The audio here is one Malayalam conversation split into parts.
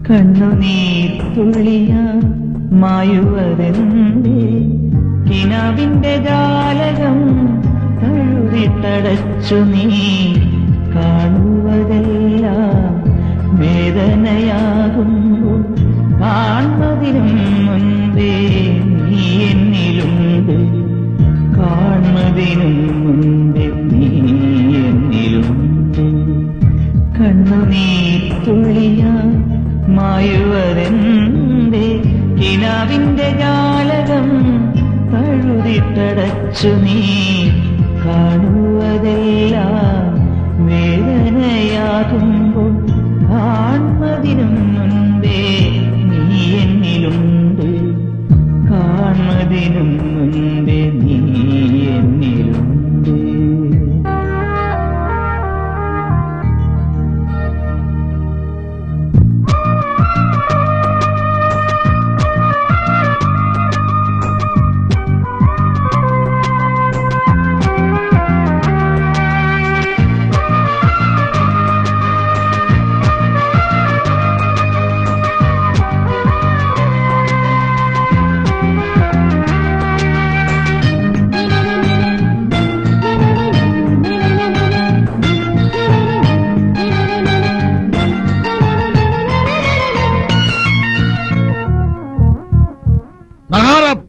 കണ്ണുനീർ തുള്ളിയ മായുവതെന്തേ കിനാവിന്റെ ജാലകം തഴുതിട്ടടച്ചു നീ കാണുവതെല്ലാം വേദനയാകുമ്പോൾ കാണുന്നതിനും മുൻപേ നീ എന്നിലുണ്ട് കാണുന്നതിനും മുൻപേ നീ എന്നിലുണ്ട് കണ്ണുനീർ തുള്ളിയ മായുവതെന്തേ കിനാവിന്റെ ജാലകം തഴുതിട്ടടച്ചു നീ കാണുവതെല്ലാം വേദനയാകുമ്പോൾ കാണുന്നതിനും മുൻപേ നീ എന്നിലുണ്ട് കാണുന്നതിനും മുൻപേ നീ എന്നിലുണ്ട്.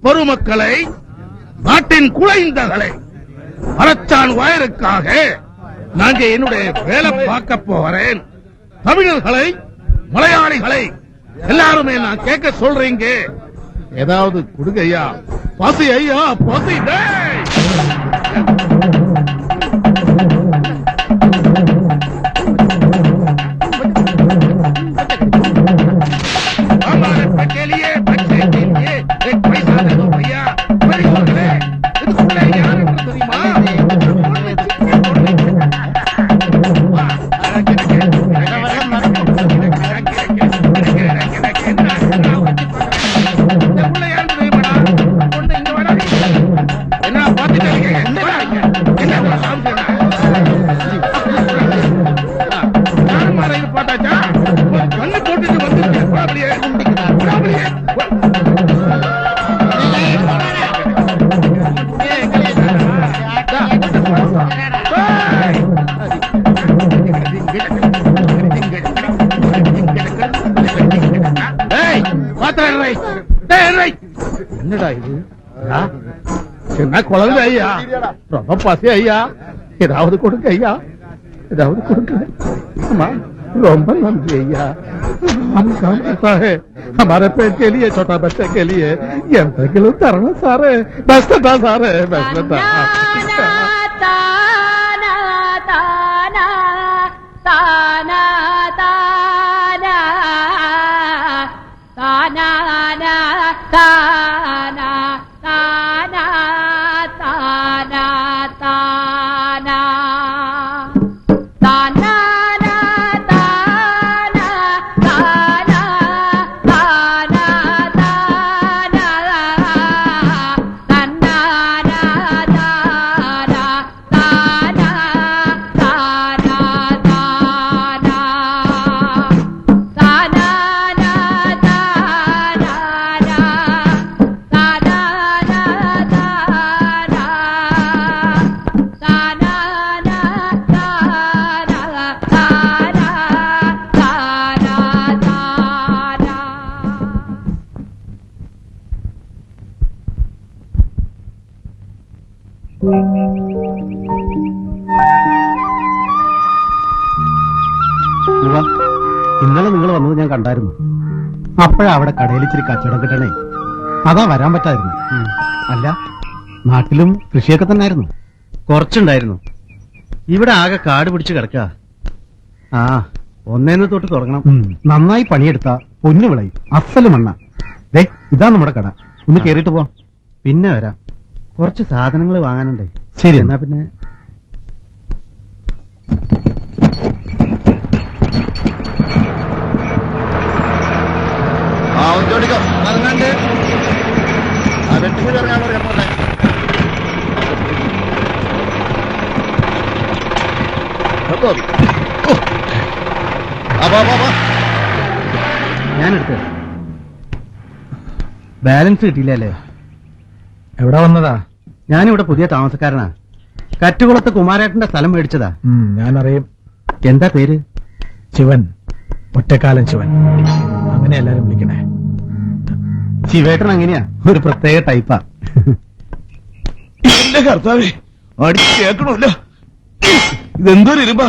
பொறுமக்களை, நாட்டின் குழைந்தகளை, அரச்சான் வயலுக்காக நாங்க என்னுடைய வேலை பார்க்க போகிறேன். தமிழர்களை, மலையாளிகளை எல்லாருமே நான் கேட்க சொல்றீங்க. ஏதாவது கொடுங்க ஐயா. பசி ஐயா, பசி. என்னடா இது? என்ன குழந்தை ஐயா? ரொம்ப பசி ஐயா. ஏதாவது கொடுங்க ஐயா, ஏதாவது கொடுங்க. ரொம்ப நன்றி ஐயா. हम काम करता है हमारे पेट के लिए, छोटा बच्चे के लिए എന്തെങ്കിലും തരണം സാറേ. ബെസ്റ്റ് സാറേ, ബെസ്റ്റ്. ഇന്നലെ നിങ്ങൾ വന്നത് ഞാൻ കണ്ടായിരുന്നു. അപ്പോഴാ അവിടെ കടയിൽ ഇച്ചിരി കച്ചവടം കിട്ടണേ, അതാ വരാൻ പറ്റായിരുന്നു. അല്ല, നാട്ടിലും കൃഷിയൊക്കെ തന്നെ ആയിരുന്നു? കുറച്ചുണ്ടായിരുന്നു. ഇവിടെ ആകെ കാട് പിടിച്ച് കിടക്കുക. ആ, ഒന്നേന്ന് തൊട്ട് തുടങ്ങണം. നന്നായി പണിയെടുത്ത പൊന്നു വിളയും, അസല് മണ്ണ. ദേ, ഇതാ നമ്മുടെ കട. ഒന്ന് കേറിയിട്ട് പോ, പിന്നെ വരാം. കുറച്ച് സാധനങ്ങൾ വാങ്ങാനുണ്ട്. ശരി, എന്നാ പിന്നെ. ഇറങ്ങാണ്ട് വെട്ടുകൂലി ഇറങ്ങാൻ പറയാ. ഞാൻ എടുത്തു. ബാലൻസ് കിട്ടിയില്ലേ? എവിടെ വന്നതാ? ഞാനിവിടെ പുതിയ താമസക്കാരനാ. കറ്റുകുളത്ത് കുമാരേട്ടന്റെ സ്ഥലം മേടിച്ചതാ. ഞാനറിയും. എന്താ പേര്? ശിവൻ, ഒറ്റക്കാലൻ ശിവൻ, അങ്ങനെ എല്ലാരും വിളിക്കണേ. ശിവേട്ടൻ അങ്ങനെയാ, ഒരു പ്രത്യേക ടൈപ്പാ. എന്റെ കർത്താവേ, അടിച്ച് കേൾക്കണമല്ലോ. ഇതെന്തൊരു ഇരുമ്പാ.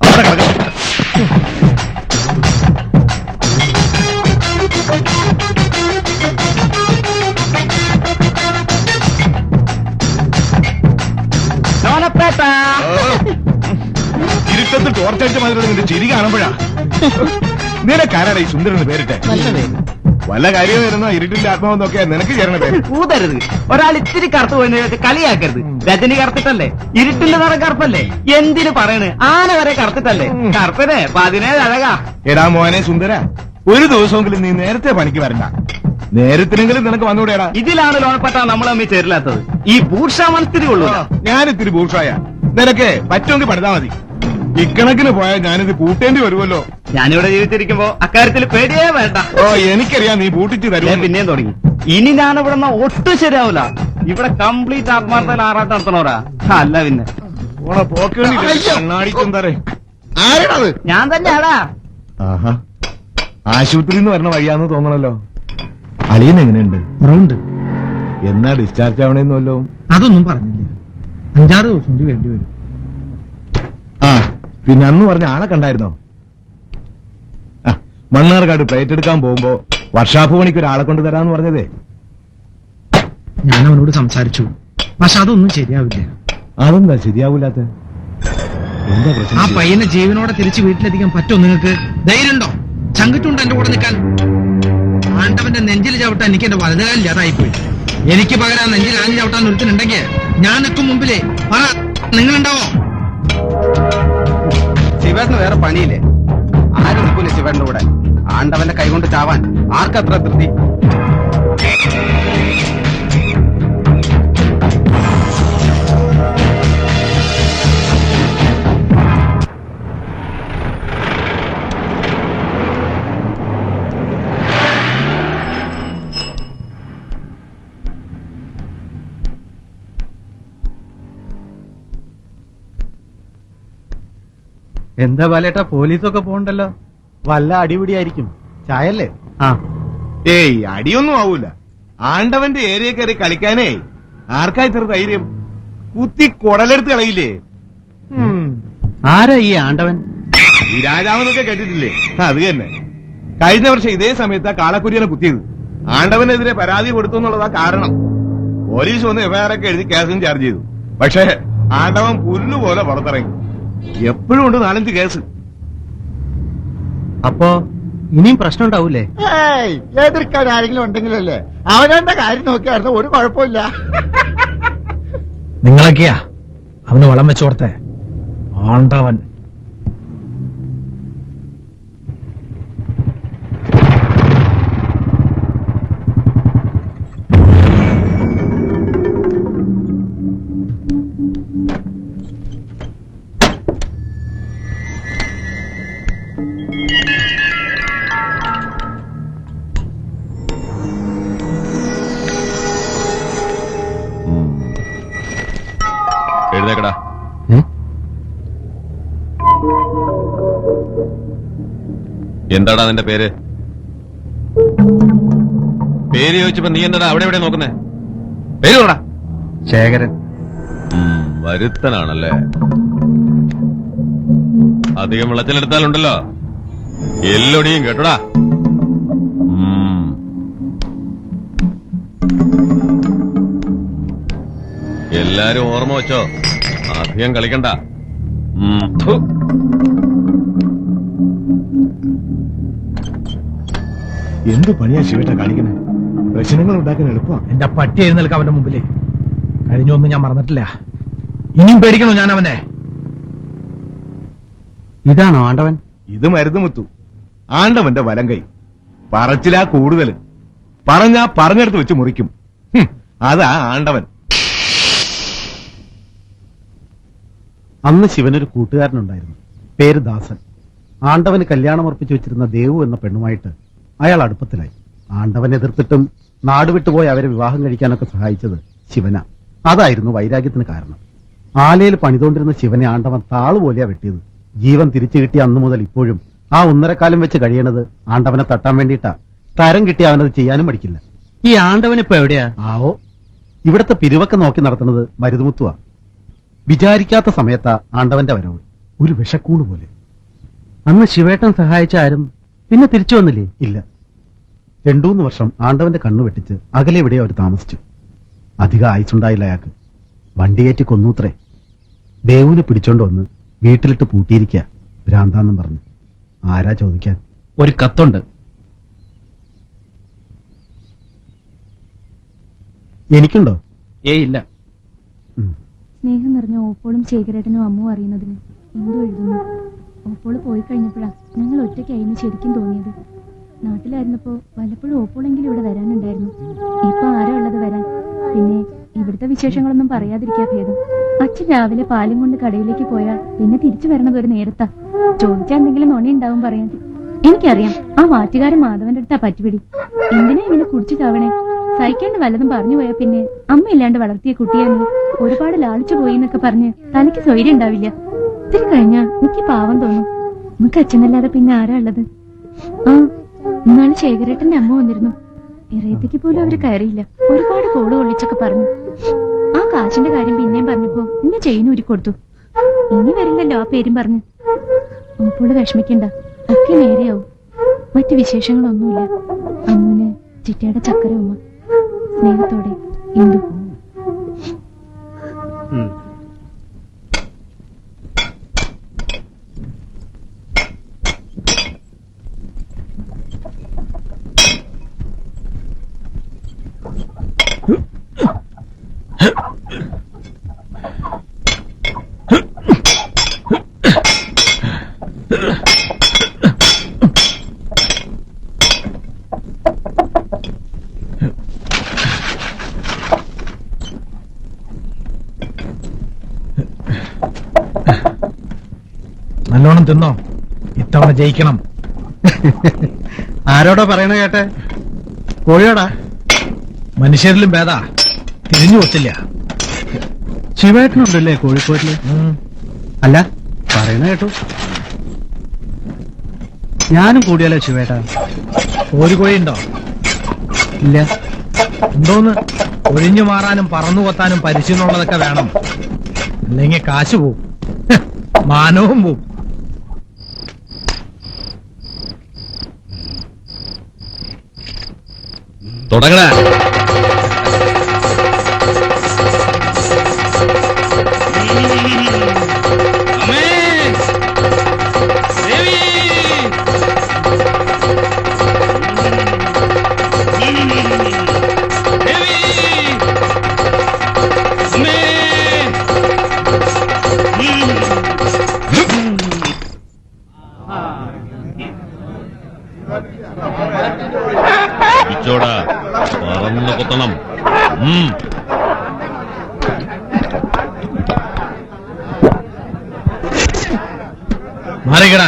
അവിടെ കിടക്കട്ടെ. ഇരുട്ടത്ത് ടോർച്ചടിച്ച മാതിരി നിന്റെ ചിരി കാണുമ്പോഴാ. നിനക്കാരാണ് ഈ സുന്ദരന് പേരിട്ടെ? വല്ല കാര്യമായിരുന്നോ ഇരുട്ടിന്റെ ആത്മാവെന്നൊക്കെ നിനക്ക് ചേരണ പേര്? കൂതരുത്. ഒരാൾ ഇത്തിരി കറുത്ത് പോയി കളിയാക്കരുത്. രജനി കറുത്തിട്ടല്ലേ? ഇരുട്ടിന്റെ നിറം കറുപ്പല്ലേ? എന്തിനു പറയണ്? ആന വരെ കറുത്തിട്ടല്ലേ? കറുപ്പനെ 17 അഴകാ. എടാ മോനെ സുന്ദര, ഒരു ദിവസമെങ്കിലും നീ നേരത്തെ പണിക്ക് വരണ്ട. നേരത്തിനെങ്കിലും നിനക്ക് വന്നുകൂടെടാ. ഇതിലാണ് ലോണപ്പെട്ട നമ്മൾ തമ്മിൽ ചേരില്ലാത്തത്. ഈ ഭൂഷ മനസ്ഥിതി ഉള്ളൂ. ഞാനിത്തിരി ഭൂഷായ. നിനക്ക് പറ്റുമെങ്കിൽ പഠിതാ മതി. ഇക്കണക്കിന് പോയാൽ ഞാനിത് പൂട്ടേണ്ടി വരുമല്ലോ. ഞാനിവിടെ ജീവിച്ചിരിക്കുമ്പോ അക്കാര്യത്തിൽ പേടിയേ വേണ്ട. ഓ എനിക്കറിയാം നീ പൂട്ടിച്ച് തരും. പിന്നെയും തുടങ്ങി. ഇനി ഞാൻ ഇവിടെ ഒട്ടും ശരിയാവില്ല. ഇവിടെ കംപ്ലീറ്റ് ആത്മാർത്ഥയിൽ ആറാട്ടം നടത്തണോരാ. അല്ല പിന്നെ ആരാണത്? ഞാൻ തന്നെയാടാ. ആഹാ, ആശുപത്രിയിൽ നിന്ന് വരണ വഴിയാന്ന് തോന്നണല്ലോ. അളിയൻ എങ്ങനെയുണ്ട്? ബ്രൗണ്ട്. എന്നാ ഡിസ്ചാർജ് ആവണേന്നല്ലോ? അതൊന്നും പറഞ്ഞില്ല. 5-6 ദിവസം കൂടി വേണ്ടി വരും. ആ പിന്നെ അന്ന് പറഞ്ഞ ആളെ കണ്ടായിരുന്നോ? മണ്ണാർക്കാട് പ്ലേറ്റ് എടുക്കാൻ പോകുമ്പോ വർഷാപ്പ് പണിക്ക് ഒരാളെ കൊണ്ട് തരാന്ന് പറഞ്ഞതേ. ഞാൻ അവനോട് സംസാരിച്ചു, പക്ഷെ അതൊന്നും ശരിയാവില്ല. അതെന്താ ശരിയാവൂലാത്ത? എന്താ ആ പ്രശ്നം? പയ്യനെ ജീവനോടെ തിരിച്ചു വീട്ടിലെത്തിക്കാൻ പറ്റുമോ നിങ്ങൾക്ക്? ധൈര്യമുണ്ടോ? ചങ്കിട്ടുണ്ട് എന്റെ കൂടെ നിൽക്കാൻ. ആണ്ടവന്റെ നെഞ്ചിൽ ചവിട്ടാൻ എനിക്ക് എന്റെ വലതുകാലിൽ അതായിപ്പോയി. എനിക്ക് പകരം നെഞ്ചിൽ ആഞ്ഞു ചവിട്ടാൻ ഒരുത്തിനുണ്ടെങ്കിൽ ഞാൻ നിൽക്കും മുമ്പിലേ. പറ, നിങ്ങളുണ്ടാവോ? ശിവേട്ടന് വേറെ പണിയില്ലേ? ആരും നിൽക്കൂല ശിവേട്ടന്റെ കൂടെ. ആണ്ടവന്റെ കൈകൊണ്ട് ചാവാൻ ആർക്കത്ര തൃപ്തി? എന്താ ബാലേട്ടാ, പോലീസൊക്കെ പോകണ്ടല്ലോ? വല്ല അടിപിടിയായിരിക്കും. ചായല്ലേ? ആ. ഏയ് അടിയൊന്നും ആവൂല. ആണ്ടവന്റെ ഏരിയ കയറി കളിക്കാനേ ആർക്കാ ഇത്ര ധൈര്യം? കുത്തി കുടലെടുത്ത് കളയില്ലേ? ആരാ ഈ ആണ്ടവൻ? ഈ രാജാവെന്നൊക്കെ കേട്ടിട്ടില്ലേ? അത് തന്നെ. കഴിഞ്ഞ വർഷം ഇതേ സമയത്താ കാളക്കുര്യനെ കുത്തിയത്. ആണ്ടവനെതിരെ പരാതി കൊടുത്തു എന്നുള്ളതാ കാരണം. പോലീസ് വന്ന് എഫ്ഐആറൊക്കെ എഴുതി കേസും ചാർജ് ചെയ്തു. പക്ഷേ ആണ്ടവൻ പുല്ലുപോലെ പുറത്തിറങ്ങി. എപ്പോഴും ഉണ്ട് 4-5 കേസ്. അപ്പോ ഇനിയും പ്രശ്നം ഉണ്ടാവൂലേ? എതിർക്കാൻ ആരെങ്കിലും ഉണ്ടെങ്കിലല്ലേ. അവനവന്റെ കാര്യം നോക്കിയായിരുന്നു, ഒരു കുഴപ്പമില്ല. നിങ്ങളൊക്കെയാ അവന് വളം വെച്ചു കൊടുത്തേ. ആണ്ടവൻ. എഴുതേക്കടാ. എന്താടാ നിന്റെ പേര്? പേര് ചോദിച്ചപ്പോ നീ എന്താടാ അവിടെ എവിടെ നോക്കുന്നേ? പേര് പറടാ. ശേഖരൻ. വരുത്തനാണല്ലേ. അധികം വിളച്ചിലെടുത്താലുണ്ടല്ലോ എല്ലൊടിയും കേട്ടോടാ. എല്ലാരും ഓർമ്മ വെച്ചോ, അധികം കളിക്കണ്ട. എന്ത് പണിയാ ശിവേട്ട കാണിക്കണേ? പ്രശ്നങ്ങൾ ഉണ്ടാക്കാൻ എളുപ്പമാണ്. എന്റെ പട്ടി എഴുന്നേൽക്കാം അവന്റെ മുമ്പില്. കഴിഞ്ഞൊന്നും ഞാൻ മറന്നിട്ടില്ല. ഇനിയും പേടിക്കണോ ഞാൻ അവനെ? ഇതാണോ ആണ്ടവൻ? ഇത് മരുന്ന് മുത്തു, ആണ്ടവന്റെ വലം കൈ. പറച്ചിലാ കൂടുതൽ, പറഞ്ഞാ പറഞ്ഞെടുത്ത് വെച്ച് മുറിക്കും. അതാ ആണ്ടവൻ. അന്ന് ശിവനൊരു കൂട്ടുകാരനുണ്ടായിരുന്നു, പേര് ദാസൻ. ആണ്ടവന് കല്യാണം ഉറപ്പിച്ചു വെച്ചിരുന്ന ദേവു എന്ന പെണ്ണുമായിട്ട് അയാൾ അടുപ്പത്തിലായി. ആണ്ടവൻ എതിർത്തിട്ടും നാടുവിട്ടുപോയി അവരെ വിവാഹം കഴിക്കാനൊക്കെ സഹായിച്ചത് ശിവന. അതായിരുന്നു വൈരാഗ്യത്തിന് കാരണം. ആലയിൽ പണിതുകൊണ്ടിരുന്ന ശിവനെ ആണ്ടവൻ താളുപോലെയാ വെട്ടിയത്. ജീവൻ തിരിച്ചു കിട്ടിയ അന്നു മുതൽ ഇപ്പോഴും ആ 1.25 വെച്ച് കഴിയണത് ആണ്ടവനെ തട്ടാൻ വേണ്ടിയിട്ടാ. തരം കിട്ടിയ അവനത് ചെയ്യാനും പഠിക്കില്ല. ഈ ആണ്ടവനിപ്പോ എവിടെയാ? ആവോ, ഇവിടത്തെ പിരിവൊക്കെ നോക്കി നടത്തുന്നത് മരുതുമുത്തുവാ. വിചാരിക്കാത്ത സമയത്താ ആണ്ടവന്റെ വരവ്, ഒരു വിഷക്കൂണ് പോലെ. അന്ന് ശിവേട്ടൻ സഹായിച്ച ആരും പിന്നെ തിരിച്ചു വന്നില്ലേ? ഇല്ല, 2-3 വർഷം ആണ്ടവന്റെ കണ്ണു വെട്ടിച്ച് അകലെ എവിടെയോ അവർ താമസിച്ചു. അധികം ആയുസുണ്ടായില്ല അയാൾക്ക്. വണ്ടിയേറ്റി കൊന്നൂത്രേ. ദേവുവിനെ പിടിച്ചോണ്ട് വന്ന് വീട്ടിലിട്ട് പൂട്ടിയിരിക്കുക, ഭ്രാന്താന്നും പറഞ്ഞു. ആരാ ചോദിക്കാൻ? ഒരു കത്തുണ്ട്. എനിക്കുണ്ടോ? ഇല്ല. സ്നേഹം നിറഞ്ഞ ഓപ്പോളും ശേഖരേട്ടനും അമ്മും അറിയുന്നതിന് എന്തോ എഴുതുന്നു. ഓപ്പോള് പോയി കഴിഞ്ഞപ്പോഴാ ഞങ്ങൾ ഒറ്റയ്ക്കായിരുന്നു ശരിക്കും തോന്നിയത്. നാട്ടിലായിരുന്നപ്പോ വല്ലപ്പോഴും ഓപ്പോളെങ്കിലും ഇവിടെ വരാനുണ്ടായിരുന്നു. ഇപ്പൊ ആരാ ഉള്ളത് വരാൻ? പിന്നെ ഇവിടുത്തെ വിശേഷങ്ങളൊന്നും പറയാതിരിക്കാ ഭേദം. അച്ഛൻ രാവിലെ പാലും കൊണ്ട് കടയിലേക്ക് പോയാൽ പിന്നെ തിരിച്ചു വരണത് ഒരു നേരത്താ. ചോദിച്ചാൽ എന്തെങ്കിലും നുണയുണ്ടാവും പറയാൻ. എനിക്കറിയാം, ആ മാറ്റുകാരൻ മാധവന്റെ അടുത്താ പറ്റുപിടി. എന്തിനാ ഇങ്ങനെ കുടിച്ചു ചാവണേ? സഹിക്കേണ്ട വല്ലതും പറഞ്ഞു പോയാ പിന്നെ അമ്മയില്ലാണ്ട് വളർത്തിയ കുട്ടിയെ നീ ഒരുപാട് ലാളിച്ചു പോയി എന്നൊക്കെ പറഞ്ഞ് തനിക്ക് സ്വൈര്യം ഉണ്ടാവില്ല. ഇത്തിരി കഴിഞ്ഞാ എനിക്ക് പാവം തോന്നും. നമുക്ക് അച്ഛനല്ലാതെ പിന്നെ ആരാ ഉള്ളത്? ആ, ഇന്നാള് ശേഖരേട്ടന്റെ അമ്മ വന്നിരുന്നു. ഇറയത്തേക്ക് പോലും അവര് കയറിയില്ല. ഒരുപാട് കോള് കൊള്ളിച്ചൊക്കെ പറഞ്ഞു. ആ കാശിന്റെ കാര്യം പിന്നെയും പറഞ്ഞപ്പോ എന്നെ ചെയിൻ ഊരി കൊടുത്തു. ഇനി വരില്ലല്ലോ ആ പേരും പറഞ്ഞു. അപ്പോള് വിഷമിക്കണ്ട, ഒക്കെ നേരെയാവും. മറ്റു വിശേഷങ്ങളൊന്നുമില്ല. അമ്മൂന് ചിറ്റയുടെ ചക്കര ഉമ്മ. സ്നേഹത്തോടെ, ഇന്ദു. നല്ലോണം തിന്നോ, ഇത്തവണ ജയിക്കണം. ആരോടാ പറയണ കേട്ടെ? കോഴിയോടാ? മനുഷ്യരിലും ഭേദാ, തിരിഞ്ഞു കൊത്തില്ല. ശിവേട്ടനുണ്ടല്ലേ കോഴിക്കോട്ടില്? അല്ല, പറയണ കേട്ടു. ഞാനും കൂടിയാലോ ശിവേട്ടാ? ഒരു കോഴിയുണ്ടോ? ഇല്ല. എന്തോന്ന്, ഒഴിഞ്ഞു മാറാനും പറന്നു കൊത്താനും പരിശീലനമുള്ളതൊക്കെ വേണം. അല്ലെങ്കിൽ കാശ് പോവും, മാനവും പോവും. തുടങ്ങണ. ഇച്ചോടാ പറന്ന് കൊത്തണം. മാറിക്കടാ.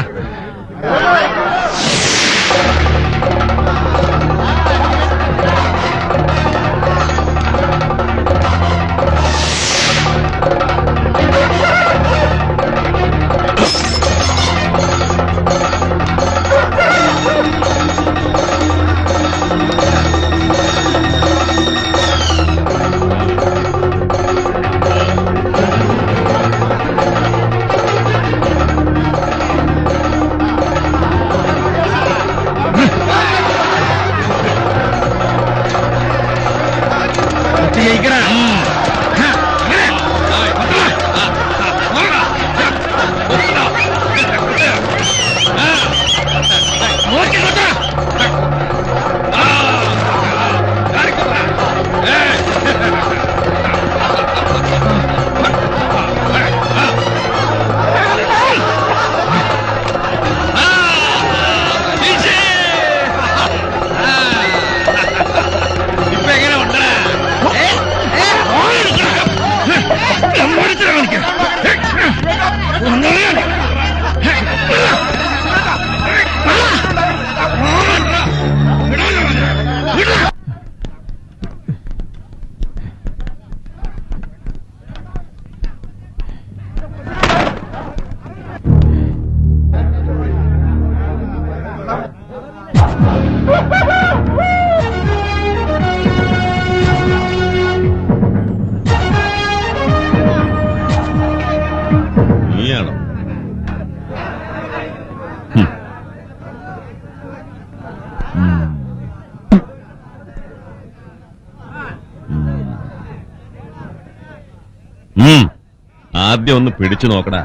ആദ്യം ഒന്ന് പിടിച്ചു നോക്കടാ.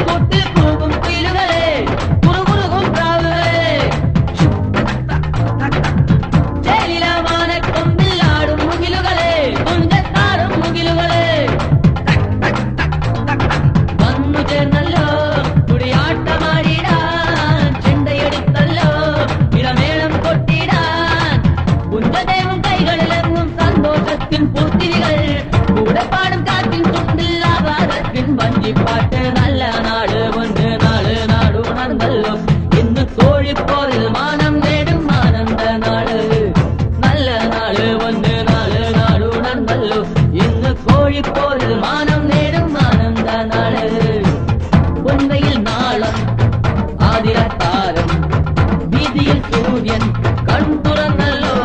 കൂട്ടിൽ പോകും കുയിലുകളെ കുറുകുറുകും പ്രാവുകളെ ചേലിലമാനക്കൊമ്പിലാടും മുകിലുകളെ തുഞ്ചത്താടും മുകിലുകളെ വന്നു ചേർന്നല്ലോ കുടിയാട്ടമാടിടാൻ ചെണ്ടയെടുത്തല്ലോ ഇടമേളം കൊട്ടിടാൻ കുഞ്ചദേവും കൈകളിലെങ്ങും സന്തോഷത്തിൻ പൂത്തിരികൾ കൂടെ പാടും കാറ്റിൻ ചുണ്ടിൽ ആകാശത്തിൻ വഞ്ചിപ്പാട്ട് നല്ല നാട് ഒന്ന് നാട് നാടുണർന്നല്ലോ ഇന്ന് കോഴിക്കോടിൽ മാനം നേടും ആനന്ദ നാട് നല്ല നാട് ഒന്ന് നാട് നാടുണർന്നല്ലോ ഇന്ന് കോഴിക്കോടിൽ മാനം നേടും ആനന്ദ നാട് പൊൻവയിൽ നാളം ആതിരത്താരം വീതിയിൽ സൂര്യൻ കൺതുറന്നല്ലോ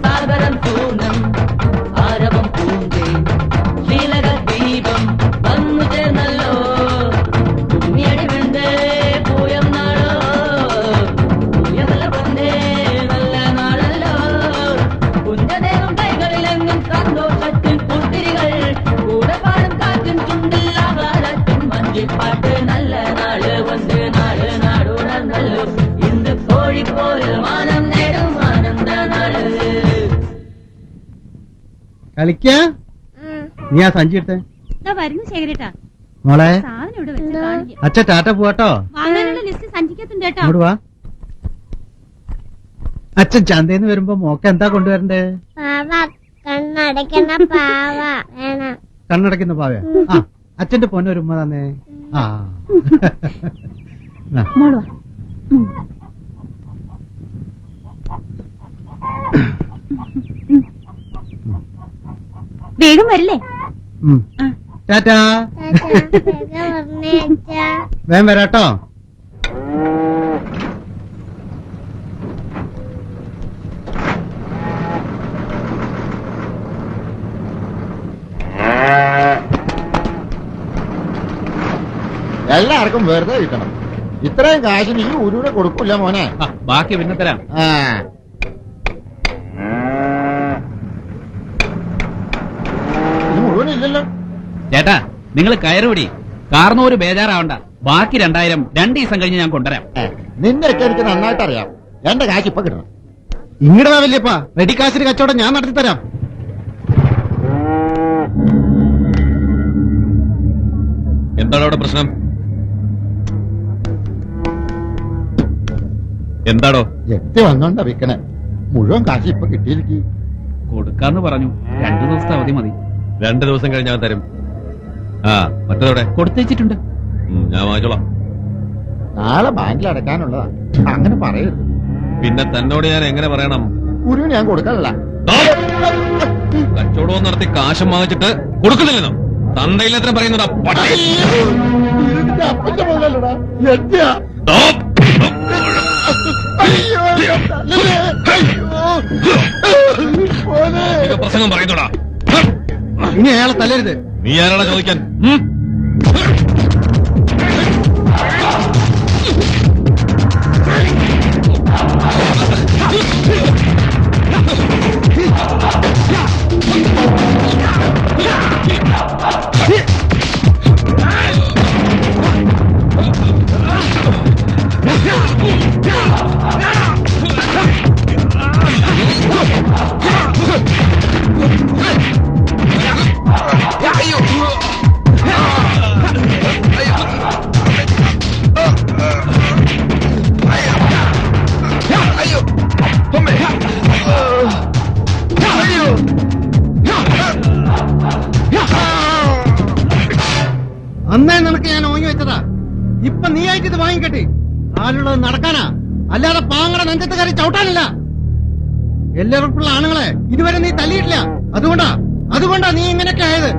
സാഗരം പൂർണ്ണം ആരവം പൂന്തേ ശ്രീലക ദീപം വന്നു ചേർന്നല്ലോ തുമ്മിയടി വെന്തേ പൂയം നാടോ പൂയമല്ല പൊന്നേ നല്ല നാടല്ലോ കുഞ്ചദേവം കൈകളിലെങ്ങും സന്തോഷത്തിൽ പൂത്തിരികൾ കൂടെ പാടും കാറ്റും ചുണ്ടിൽ ആകാശത്തിൻ മഞ്ചിപ്പാട്ട് നല്ല നാട് ഒന്ന് നാട് നാടുണർന്നല്ലോ ഇന്ന് കോഴിക്കോടിൽ മാനം നേടും ആനന്ദ നാട് കളിക്ക നീ ആ സഞ്ചി എടുത്തേ വരുന്നു ശേഖരേട്ടാ മോളെ സാധനം ഇവിടെ വെച്ച് കാണില്ല അച്ഛ ടാറ്റ പോവാട്ടോ വാങ്ങാനുള്ള ലിസ്റ്റ് സഞ്ചിക്കത്തുണ്ട് കേട്ടോ ഇങ്ങോട്ട് വാ അച്ഛൻ ചന്തേന്ന് വരുമ്പോ മോക്ക എന്താ കൊണ്ടുവരണ്ടേ പാവ കണ്ണടയ്ക്കണ പാവ വേണം. കണ്ണടയ്ക്കുന്ന പാവയാ ആ അച്ഛന്റെ പൊന്നെ ഒരു ഉമ്മ തന്നെ ആ ആ. മോള് വാ വേഗം വരില്ലേ ഉം. ടാറ്റാ പറഞ്ഞേച്ചാ വേഗം വരാട്ടോ എല്ലാവർക്കും വെറുതെ കിട്ടണം. ഇത്രയും കാശിന് ഈ ഉരുവിടെ കൊടുക്കൂല മോനെ. ബാക്കി പിന്നെ തരാം ആ ഇത് മുഴുവനില്ലല്ലോ. ചേട്ടാ നിങ്ങൾ കയറുപിടി കാർന്നൂര് ബേജാറാവണ്ട ബാക്കി 2000 2 ദിവസം കഴിഞ്ഞ് ഞാൻ കൊണ്ടുവരാം നിന്നെയൊക്കെ എനിക്ക് നന്നായിട്ട് അറിയാം. എന്റെ കാശ് ഇപ്പൊ കിട്ടണം. ഇങ്ങടെ വാ വല്യപ്പ റെഡി കാശിന് കച്ചവടം ഞാൻ നടത്തി തരാം എന്താണ് അവിടെ പ്രശ്നം? എന്താടോ? എത്തി വന്നോണ്ടാ വിൽക്കണേ. മുഴുവൻ കാശ് ഇപ്പൊ കിട്ടിയിരിക്കും. കൊടുക്കാന്ന് പറഞ്ഞു 2 ദിവസത്തെ അവധി മതി 2 ദിവസം കഴിഞ്ഞാൽ തരും. ആ മറ്റേതോടെ കൊടുത്തേച്ചിട്ടുണ്ട് ഞാൻ വാങ്ങിച്ചോളാം. നാളെ ബാങ്കിൽ അടക്കാനുള്ളതാ. അങ്ങനെ പറയരുത്. പിന്നെ തന്നോട് ഞാൻ എങ്ങനെ പറയണം? ഉരുവിന് ഞാൻ കൊടുക്കാനല്ല. കച്ചവടവും നടത്തി കാശും വാങ്ങിച്ചിട്ട് കൊടുക്കുന്നില്ലെന്നോ? തന്തയിലെത്ര പറയുന്നതാ പട്ടി? ഉരുവിന്റെ അപ്പന്റെ മുതലല്ലടാ എന്തിയാ? ദോ. അയ്യോ, തല്ലല്ലേ. അയ്യോ. മോനെ. ഇത് പ്രസംഗം പറയുന്നോടാ. ഇനി അയാളെ തല്ലരുത്. നീ ആരാടാ ചോദിക്കാൻ? അന്നേ നിനക്ക് ഞാൻ ഓങ്ങി വെച്ചതാ. ഇപ്പൊ നീ ആയിട്ട് ഇത് വാങ്ങിക്കെട്ടി. ആളുള്ളത് നടക്കാനാ, അല്ലാതെ പാങ്ങടെ നെഞ്ചത്ത് കയറി ചവിട്ടാനില്ല. എല്ലാവർക്കുള്ള ആണുങ്ങളെ ഇതുവരെ നീ തല്ലിയിട്ടില്ല. അതുകൊണ്ടാ നീ ഇങ്ങനെയൊക്കെ ആയത്.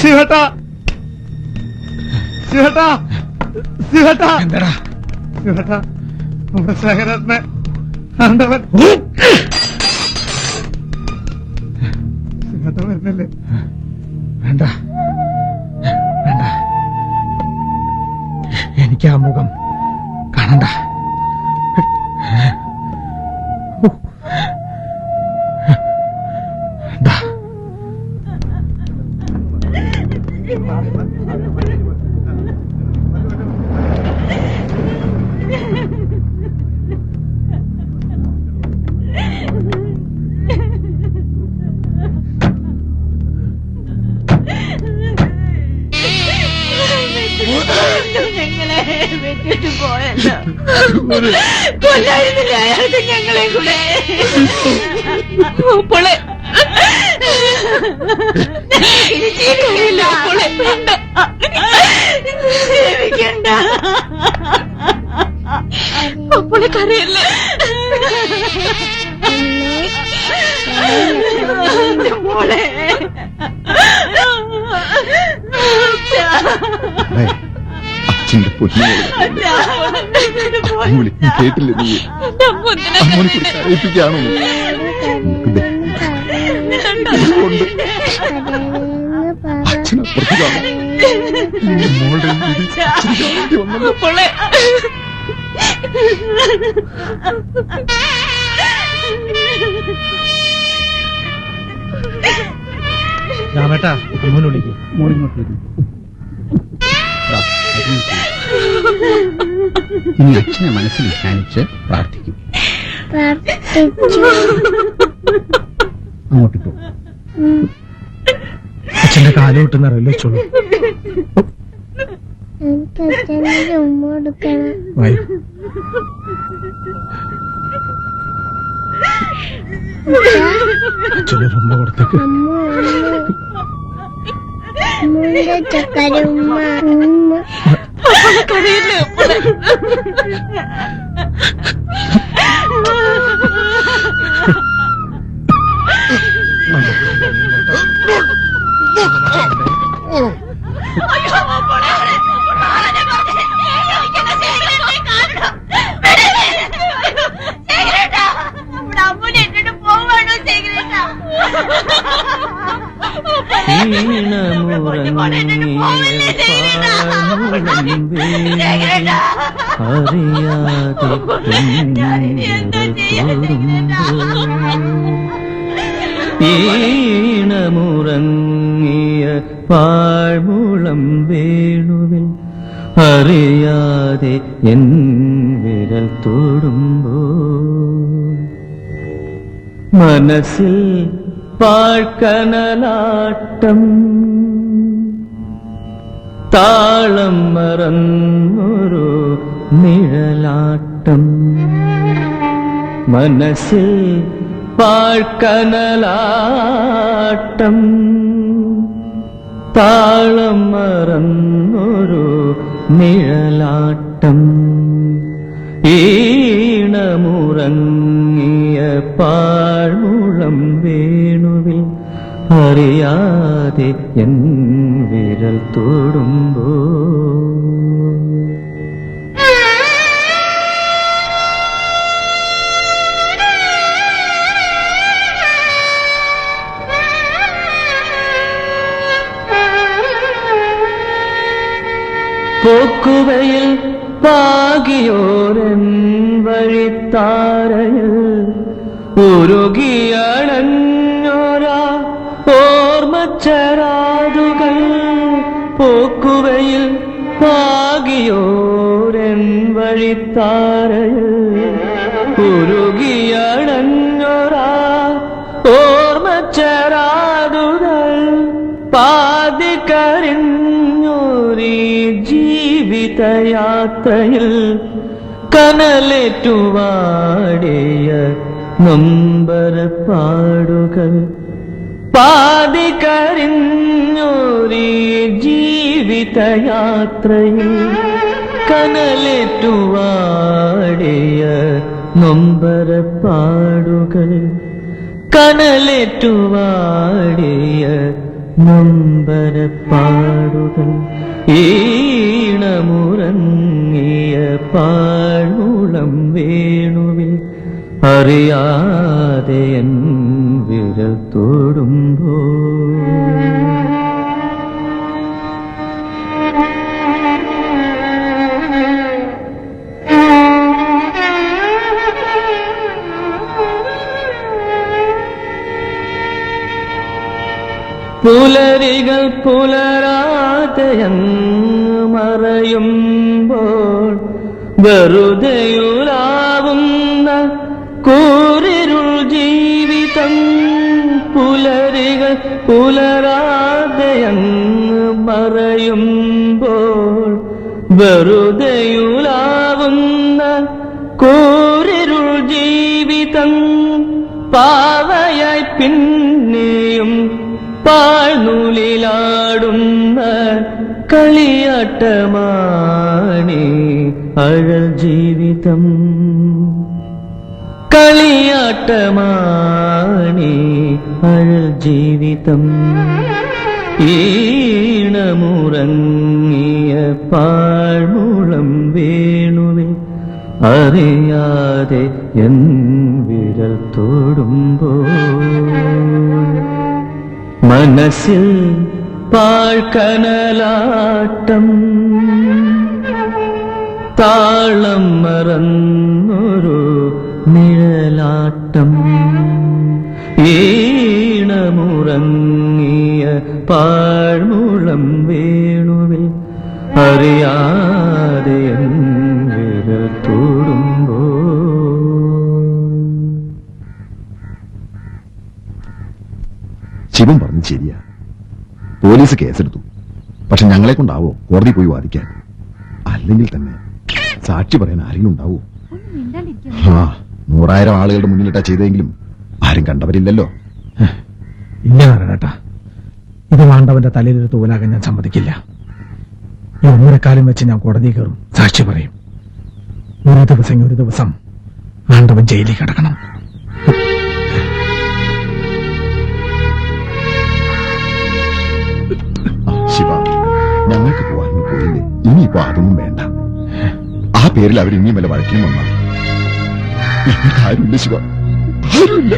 ശിവട്ടാ ശിവട്ടാ ശിവട്ടാ എന്താടാ ശിവട്ടാ നമ്മുടെ ശേഖരനെ ആണ്ടവൻ ശിവട്ട വരുന്നില്ലേ? വേണ്ട വേണ്ട, എനിക്ക് ആ മുഖം കാണണ്ട. ദാ. ഞങ്ങളെ വിട്ടിട്ട് പോയല്ലോ. കൊല്ലായിരുന്നില്ല അയാൾക്ക് ഞങ്ങളെ കൂടെ. അപ്പോളെ ജീവിക്കില്ല. അപ്പോളെ വേണ്ട, ജീവിക്കണ്ട. അപ്പോളെ കരയല്ലേ മോളെ. അച്ഛന്റെ പൊന്നു കേട്ടില്ലേ നീ? അമ്മോനെ കൂടി കരയിപ്പിക്കാണോ? അച്ഛനപ്പുറത്ത് കാണാം. മോളുടെ മോളെ രാമേട്ടാ, അമ്മോനെ വിളിക്കും. മോളിങ്ങോട്ട് വരും. ഇനി അച്ഛനെ മനസ്സിൽ ധ്യാനിച്ച് പ്രാർത്ഥിക്കും. അങ്ങോട്ടിട്ടു. അച്ഛന്റെ കാലോട്ടെന്ന് അറിയില്ലോളൂ. എനിക്ക് അച്ഛൻ്റെ ഉമ്മ കൊടുക്കണം. വരൂ. അച്ഛനൊരു ഉമ്മ കൊടുത്തേക്ക്. അമ്മൂന്റെ ചക്കര ഉമ്മ. ഉമ്മ കരയില്ലേ അയ്യോ വേണുവിൽ അറിയാതെ ഈണമുറങ്ങിയ പാഴ്മുളം വേണുവിൽ അറിയാതെ എൻ വിരൽ തൊടുമ്പോൾ മനസ്സിൽ പാഴ്ക്കനലാട്ടം താളം മറന്നൊരു നിഴലാട്ടം മനസ്സിൽ പാഴ്ക്കനലാട്ടം താളം മറന്നൊരു നിഴലാട്ടം ഈണമുറങ്ങിയ പാഴ്മുളം വേണുവിൽ അറിയാതെ എൻ വിരൽ തൊടുമ്പോൾ പോക്കുവയിൽ പാകിയോരൻ വഴിത്താരയിൽ ഉരുകിയണഞ്ഞോരാ ഓർമ്മച്ചരാതുകൾ പോക്കുവയിൽ പാകിയോരൻ വഴിത്താരയിൽ ഉരുകിയണഞ്ഞോരാ ഓർമ്മച്ചരാതുകൾ പാതിക്കരിഞ്ഞോരീ ജീവിതയാത്രയിൽ കനലേറ്റുവാടിയ നൊമ്പരപ്പാടുകൾ പാതിക്കരിഞ്ഞോരീ ജീവിതയാത്രയിൽ കനലേറ്റുവാടിയ നൊമ്പരപ്പാടുകൾ കനലേറ്റുവാടിയ നൊമ്പരപ്പാടുകൾ ഈണമുറങ്ങിയ പാഴ്മുളം വേണുവിൽ അറിയാതെ എൻ വിരൽ തൊടുമ്പോൾ പുലരികൾ പുലരാതെയങ്ങ് മറയുമ്പോൾ വെറുതെയുലാവുന്ന കൂരിരുൾ ജീവിതം പുലരികൾ പുലരാതെയങ്ങ് മറയുമ്പോൾ വെറുതെയുലാവുന്ന കൂരിരുൾ ജീവിതം പാവയായി പിന്നെയും പാഴ്നൂലിലാടുന്ന കളിയാട്ടമാണി അഴൽ ജീവിതം കളിയാട്ടമാണി അഴൽ ജീവിതം ഈണമുറങ്ങിയ പാഴ്മുളം വേണുവിൽ അറിയാതെ എൻ വിരൽ തൊടുമ്പോൾ മനസ്സിൽ പാഴ്ക്കനലാട്ടം താളം മറന്നൊരു നിഴലാട്ടം ഈണമുറങ്ങിയ പാഴ്മുളം വേണുവിൽ അറിയാതെ എൻ വിരൽ തൊടുമ്പോൾ ശിവൻ പറഞ്ഞു ശരിയാ. പോലീസ് കേസെടുത്തു. പക്ഷെ ഞങ്ങളെ കൊണ്ടാവോ കോടതി പോയി വാദിക്കാൻ? അല്ലെങ്കിൽ തന്നെ സാക്ഷി പറയാൻ ആരെങ്കിലും ഉണ്ടാവോ? ആ 100,000 ആളുകളുടെ മുന്നിലിട്ടാ ചെയ്തെങ്കിലും ആരും കണ്ടവരില്ലല്ലോ. ഇല്ല നാരായണേട്ടാ, ഇത് മാണ്ടവന്റെ തലയിലൊരു തൂവലാകാൻ ഞാൻ സമ്മതിക്കില്ല. ഈ 1.5 കാലം വെച്ച് ഞാൻ കോടതി കയറും, സാക്ഷി പറയും. ഒരു ദിവസം ആണ്ടവൻ ജയിലിൽ കിടക്കണം. ശിവ, ഞങ്ങൾക്ക് പോവാൻ പോയില്ലേ? ഇനിയിപ്പോ അതൊന്നും വേണ്ട. ആ പേരിൽ അവർ ഇനിയും വല്ല വഴക്കിനും വന്നാ ഞങ്ങൾക്ക് ആരുമില്ല ശിവ, ആരുമില്ല.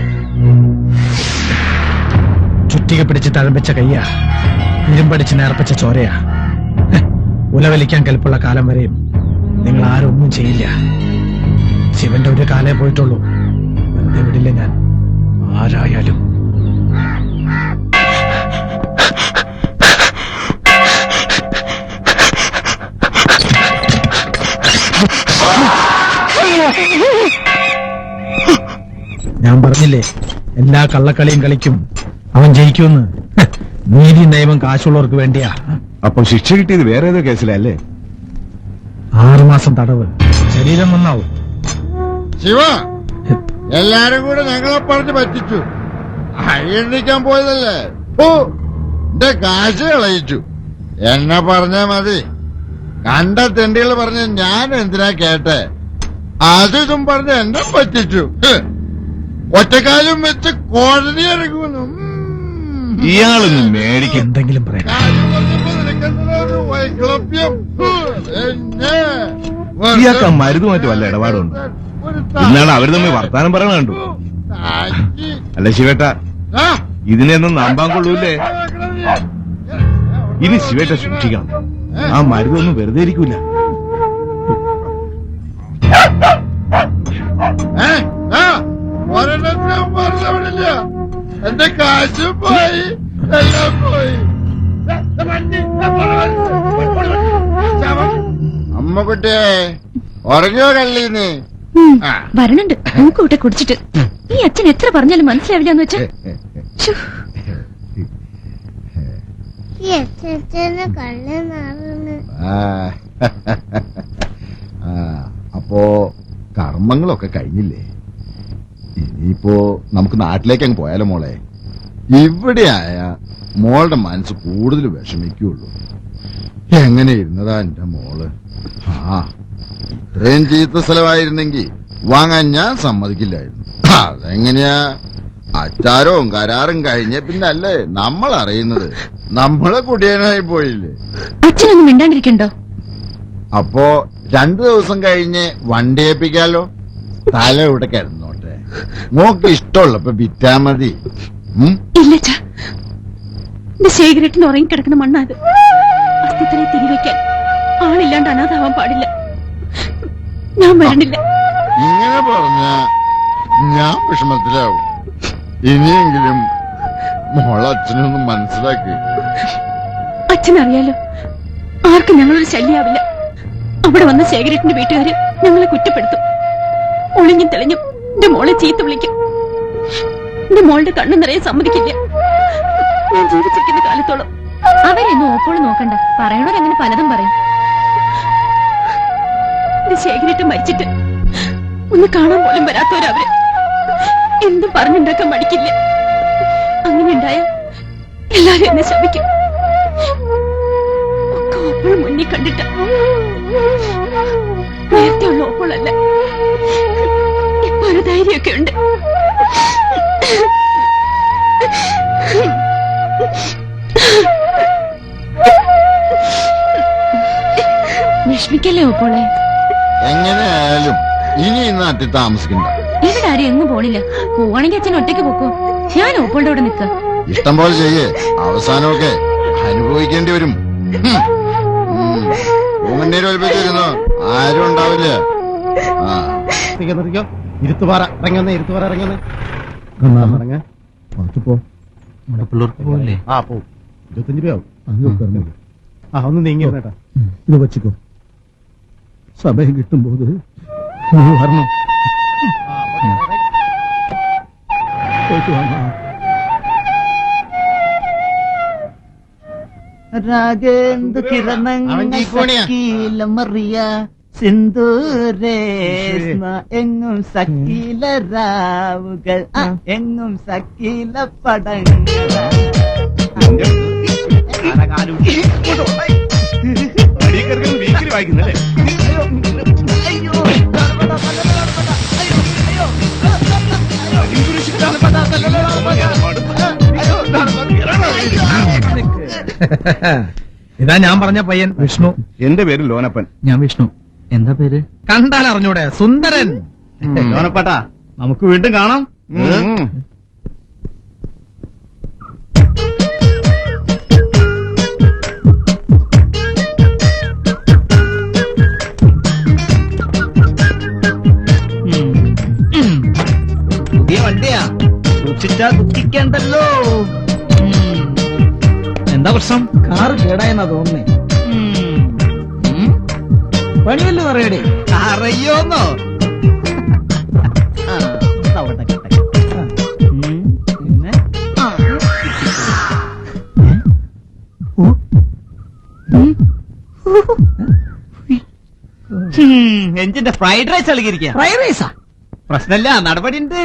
ചുറ്റിക പിടിച്ച് തഴമ്പിച്ച കയ്യാ, ഇരുമ്പടിച്ച് നേർപ്പിച്ച ചോരയാ. ഉലവലിക്കാൻ കെൽപ്പുള്ള കാലം വരെയും നിങ്ങൾ ആരൊന്നും ചെയ്യില്ല. ശിവന്റെ ഒരു കാലേ പോയിട്ടുള്ളൂ. വെറുതെ വിടില്ല ഞാൻ, ആരായാലും. ഞാൻ പറഞ്ഞില്ലേ, എല്ലാ കള്ളക്കളിയും കളിക്കും അവൻ ജയിക്കുമെന്ന്. നീതി നിയമം കാശുള്ളവർക്ക് വേണ്ടിയാ. അപ്പം ശിക്ഷ കിട്ടിയത് വേറെ ഏതോ കേസിലല്ലേ? 6 മാസം തടവ്, ശരീരം നന്നാവും. ശിവ, എല്ലാരും കൂടെ ഞങ്ങളെ പറഞ്ഞ് പറ്റിച്ചു. അഴിയണ്ടിക്കാൻ പോയതല്ലേ? ഓ, എന്റെ കാശ് കളയിച്ചു. എന്നെ പറഞ്ഞാ മതി. കണ്ട തെണ്ടികൾ പറഞ്ഞ ഞാൻ എന്തിനാ കേട്ടെ? അതും പറഞ്ഞ് എന്നെ പറ്റിച്ചു. ഒറ്റക്കാലും വെച്ച് കോടതി ഇറങ്ങുന്നു. ഇയാളൊന്നും മേടിക്കും. എന്തെങ്കിലും പറയാം. ഇയാൾക്ക് ആ മരുന്ന് മാറ്റി വല്ല ഇടപാടുണ്ട്. ഇന്നാണ് അവര് തമ്മിൽ വർത്താനം പറയണ കണ്ടു. അല്ല ശിവേട്ട, ഇതിനെയൊന്നും നമ്പാൻ കൊള്ളൂല്ലേ? ഇനി ശിവേട്ട സൂക്ഷിക്കണം. ആ മരുന്നൊന്നും വെറുതെ ഇരിക്കൂല. എന്റെ കാശും പോയി, എല്ലാം പോയി. അമ്മക്കുട്ടിയെ ഉറങ്ങിയോ കള്ളീന്ന്? വരണുണ്ട് മൂക്കൂട്ടെ കുടിച്ചിട്ട്. ഈ അച്ഛൻ എത്ര പറഞ്ഞാലും മനസ്സിലാവില്ലെന്ന് വെച്ചാ. ഈ അച്ഛനെ കള്ളനാണെന്ന്. അപ്പോ കർമ്മങ്ങളൊക്കെ കഴിഞ്ഞില്ലേ? ഇനിയിപ്പോ നമുക്ക് നാട്ടിലേക്ക് അങ്ങ് പോയാലോ മോളെ? ഇവിടെയായ മോളുടെ മനസ്സ് കൂടുതൽ വിഷമിക്കുള്ളൂ. എങ്ങനെ ഇരുന്നതാ എന്റെ മോള്? ഇത്രയും ചീത്ത സ്ഥലമായിരുന്നെങ്കിൽ വാങ്ങാൻ ഞാൻ സമ്മതിക്കില്ലായിരുന്നു. അതെങ്ങനെയാ? അച്ചാരവും കരാറും കഴിഞ്ഞ പിന്നല്ലേ നമ്മൾ അറിയുന്നത്. നമ്മളെ കുടിയനായി പോയില്ലേ? അച്ഛനൊന്നും മിണ്ടാണ്ടിരിക്കണ്ടോ? അപ്പോ 2 ദിവസം കഴിഞ്ഞ് വണ്ടി ഏൽപ്പിക്കാലോ? തല ഇവിടെ കിടന്നോട്ടെ, മോക്ക് ഇഷ്ടമുള്ളപ്പോ വിറ്റാ മതി. ഇല്ലച്ചാ, ഇത് ശേഖരട്ടിന് ഉറങ്ങിക്കിടക്കുന്ന മണ്ണാത്. അസ്ഥിത്തലയെ തിരിവെക്കാൻ ആളില്ലാണ്ട് അനാഥാവാൻ പാടില്ല. ഞാൻ വരണില്ല. ഇങ്ങനെ പറഞ്ഞ ഞാൻ വിഷമത്തിലാവും. ഇനിയെങ്കിലും മോളച്ഛനൊന്നും മനസ്സിലാക്കി. അച്ഛനറിയാലോ, ആർക്കും ഞങ്ങളൊരു ശല്യാവില്ല. അവിടെ വന്ന ശേഖരട്ടിന്റെ വീട്ടുകാര് ഞങ്ങളെ കുറ്റപ്പെടുത്തും. ഒളിഞ്ഞും തെളിഞ്ഞും എന്റെ മോളെ ചീത്ത വിളിക്കും. എന്റെ മോളുടെ കണ്ണു നിറയെ സമ്മതിക്കില്ല. ഞാൻ ജീവിച്ചിരിക്കുന്ന കാലത്തോളം അവരെയൊന്നും ഓപ്പോഴും നോക്കണ്ട. പറയണവരങ്ങനെ പലതും പറയും. എന്റെ ശേഖരട്ട് മരിച്ചിട്ട് ഒന്ന് കാണാൻ പോലും വരാത്തവരവര്. എന്തും പറഞ്ഞുണ്ടാക്കാൻ മടിക്കില്ല. അങ്ങനെ ഉണ്ടായ എല്ലാരും എന്നെ ശപിക്കും. ഒക്കെ ഓപ്പോഴും മുന്നിൽ കണ്ടിട്ട്. നേരത്തെ ഉള്ള ഓപ്പോഴല്ല, ഇപ്പൊ ഒരു ധൈര്യമൊക്കെ ഉണ്ട്. വിഷമിക്കല്ലേ ഓപ്പോളെ? എങ്ങനെയായാലും ഇനി ഈ നാട്ടിൽ താമസിക്കണ്ട. ഇവിടെ ആരും എങ്ങും പോണില്ല. പോവാണെങ്കിൽ അച്ഛൻ ഒറ്റയ്ക്ക് പോക്കോ. ഞാൻ ഓപ്പോളുടെ കൂടെ നിൽക്കാം. ഇഷ്ടം പോലെ ചെയ്യേ, അവസാനമൊക്കെ അനുഭവിക്കേണ്ടി വരും. പൂമണ്ണീര് ഒലിപ്പിച്ചിരുന്നു ആരും ഉണ്ടാവില്ല. ഇരുത്തുപാറ ഇറങ്ങുന്നേ, ഇരുത്തുപാറ ഇറങ്ങുന്നേ. കുറച്ച് പോ. പിള്ളേർക്ക് പോകല്ലേ? പോവും. 25 രൂപയാവും. ഒന്ന് നീങ്ങി കേട്ടാ. ഇത് വച്ചിക്കോ. സമയം കിട്ടുമ്പോ വരണം. പോയിട്ട് വാ. രാഗേന്ദു കിരണമറിയ സിന്ദൂരേസ്മ എങ്ങും സക്കീല രാവുകൾ എങ്ങും സക്കീല പടങ്ങൾ. വായിക്കുന്നല്ലേ? ഇതാ ഞാൻ പറഞ്ഞ പയ്യൻ വിഷ്ണു. എന്റെ പേര് ലോനപ്പൻ. ഞാൻ വിഷ്ണു. എന്താ പേര്? കണ്ടാൽ അറിഞ്ഞൂടെ? സുന്ദരൻ. ലോനപ്പേട്ടാ, നമുക്ക് വീണ്ടും കാണാം. ദുഃഖിക്കണ്ടല്ലോ. എന്താ പ്രശ്നം? കാറ് കേടായെന്നാ തോന്നുന്നേ. പണിയല്ലോ അറിയടേ. അറിയോന്നോ? പിന്നെ എഞ്ചിന്റെ ഫ്രൈഡ് റൈസ് ഇളകിയിരിക്കുക. ഫ്രൈഡ് റൈസാ? പ്രശ്നമില്ല, നടപടി ഉണ്ട്.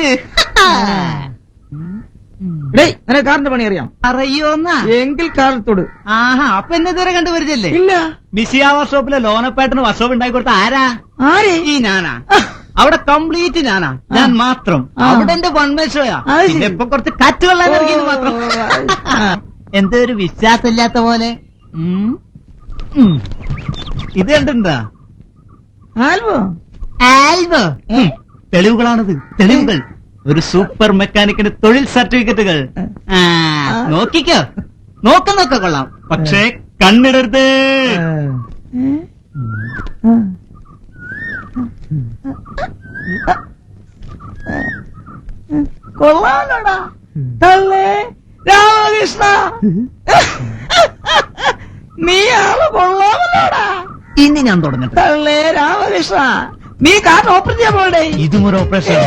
നിനക്ക് കാറിന്റെ പണി അറിയാം? അറിയോന്നാ? എങ്കിൽ കാലത്തോട്. ആഹാ, അപ്പൊ എന്നെ ഇതുവരെ കണ്ടുവരില്ലേ? ഇല്ല. മിസിയ വർക്ക്ഷോപ്പിലെ ലോനപ്പേട്ടന് വർക്ക്ഷോപ്പ് ഉണ്ടാക്കി കൊടുത്ത ആരാ? ആര്? ഈ ഞാനാ. അവിടെ കംപ്ലീറ്റ് ഞാനാ, ഞാൻ മാത്രം. അവിടെ എന്റെ വൺമേശോയാ. പിന്നെ ഇപ്പൊ കുറച്ച് കാറ്റ് വെള്ളം ഇറങ്ങിയെന്ന് മാത്രം. എന്തോ ഒരു വിശ്വാസമില്ലാത്ത പോലെ. ഇത് കണ്ടിട്ടുണ്ടാ? ആൽബം? ആൽബം? തെളിവുകളാണത്, തെളിവുകൾ. ഒരു സൂപ്പർ മെക്കാനിക്കിന്റെ തൊഴിൽ സർട്ടിഫിക്കറ്റുകൾ. നോക്കിക്കോ, നോക്ക കൊള്ളാം, പക്ഷേ കണ്ണിടരുത്. കൊള്ളാലോടാ തള്ളേ രാമകൃഷ്ണ. നീ ആള് കൊള്ളാമല്ലോടാ. ഇനി ഞാൻ തുടങ്ങട്ടെ. തള്ളേ രാമകൃഷ്ണ, നീ കാർ ഓപ്പൺ ചെയ്യാൻ പോകണ്ടേ? ഇതും ഒരു ഓപ്പറേഷൻ.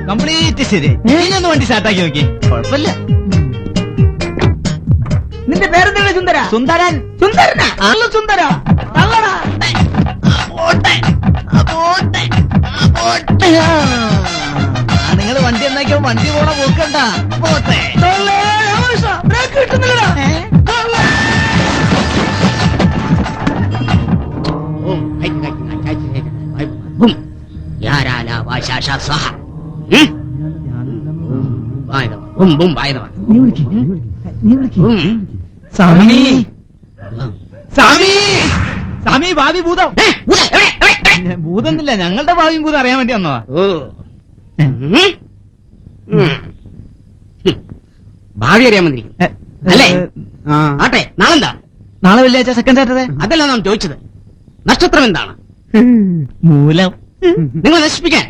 കംപ്ലീറ്റ് ശരി. ഇനിയൊന്ന് വണ്ടി സ്റ്റാർട്ടാക്കി നോക്കി. കുഴപ്പമില്ല. നിന്റെ പേരെന്താണ്? സുന്ദര? സുന്ദരൻ. സുന്ദരനാ? ആള് സുന്ദര. തള്ളടാ. നിങ്ങൾ വണ്ടി എന്നാക്കിയോ വണ്ടി പോണ പോക്കണ്ട. പോട്ടെ. തള്ളേ രാമകൃഷ്ണ, ബ്രേക്ക് കിട്ടുന്നില്ലടാ. തള്ളേ. സ്വാമി, സ്വാമി, സ്വാമി, ഭാവി ഭൂതം. ഭൂതന്നില്ല, ഞങ്ങളുടെ ഭാവിയും ഭൂതം അറിയാൻ വേണ്ടി വന്നതാ. ഭാവി അറിയാൻ മതി അല്ലേ? ആട്ടെ, നാളെന്താ? നാളെ വെള്ളിയാഴ്ച സെക്കൻഡ് സാറ്റർഡേ. അതല്ല നാം ചോദിച്ചത്. നക്ഷത്രം എന്താണ്? മൂലം. നിങ്ങൾ നശിപ്പിക്കാൻ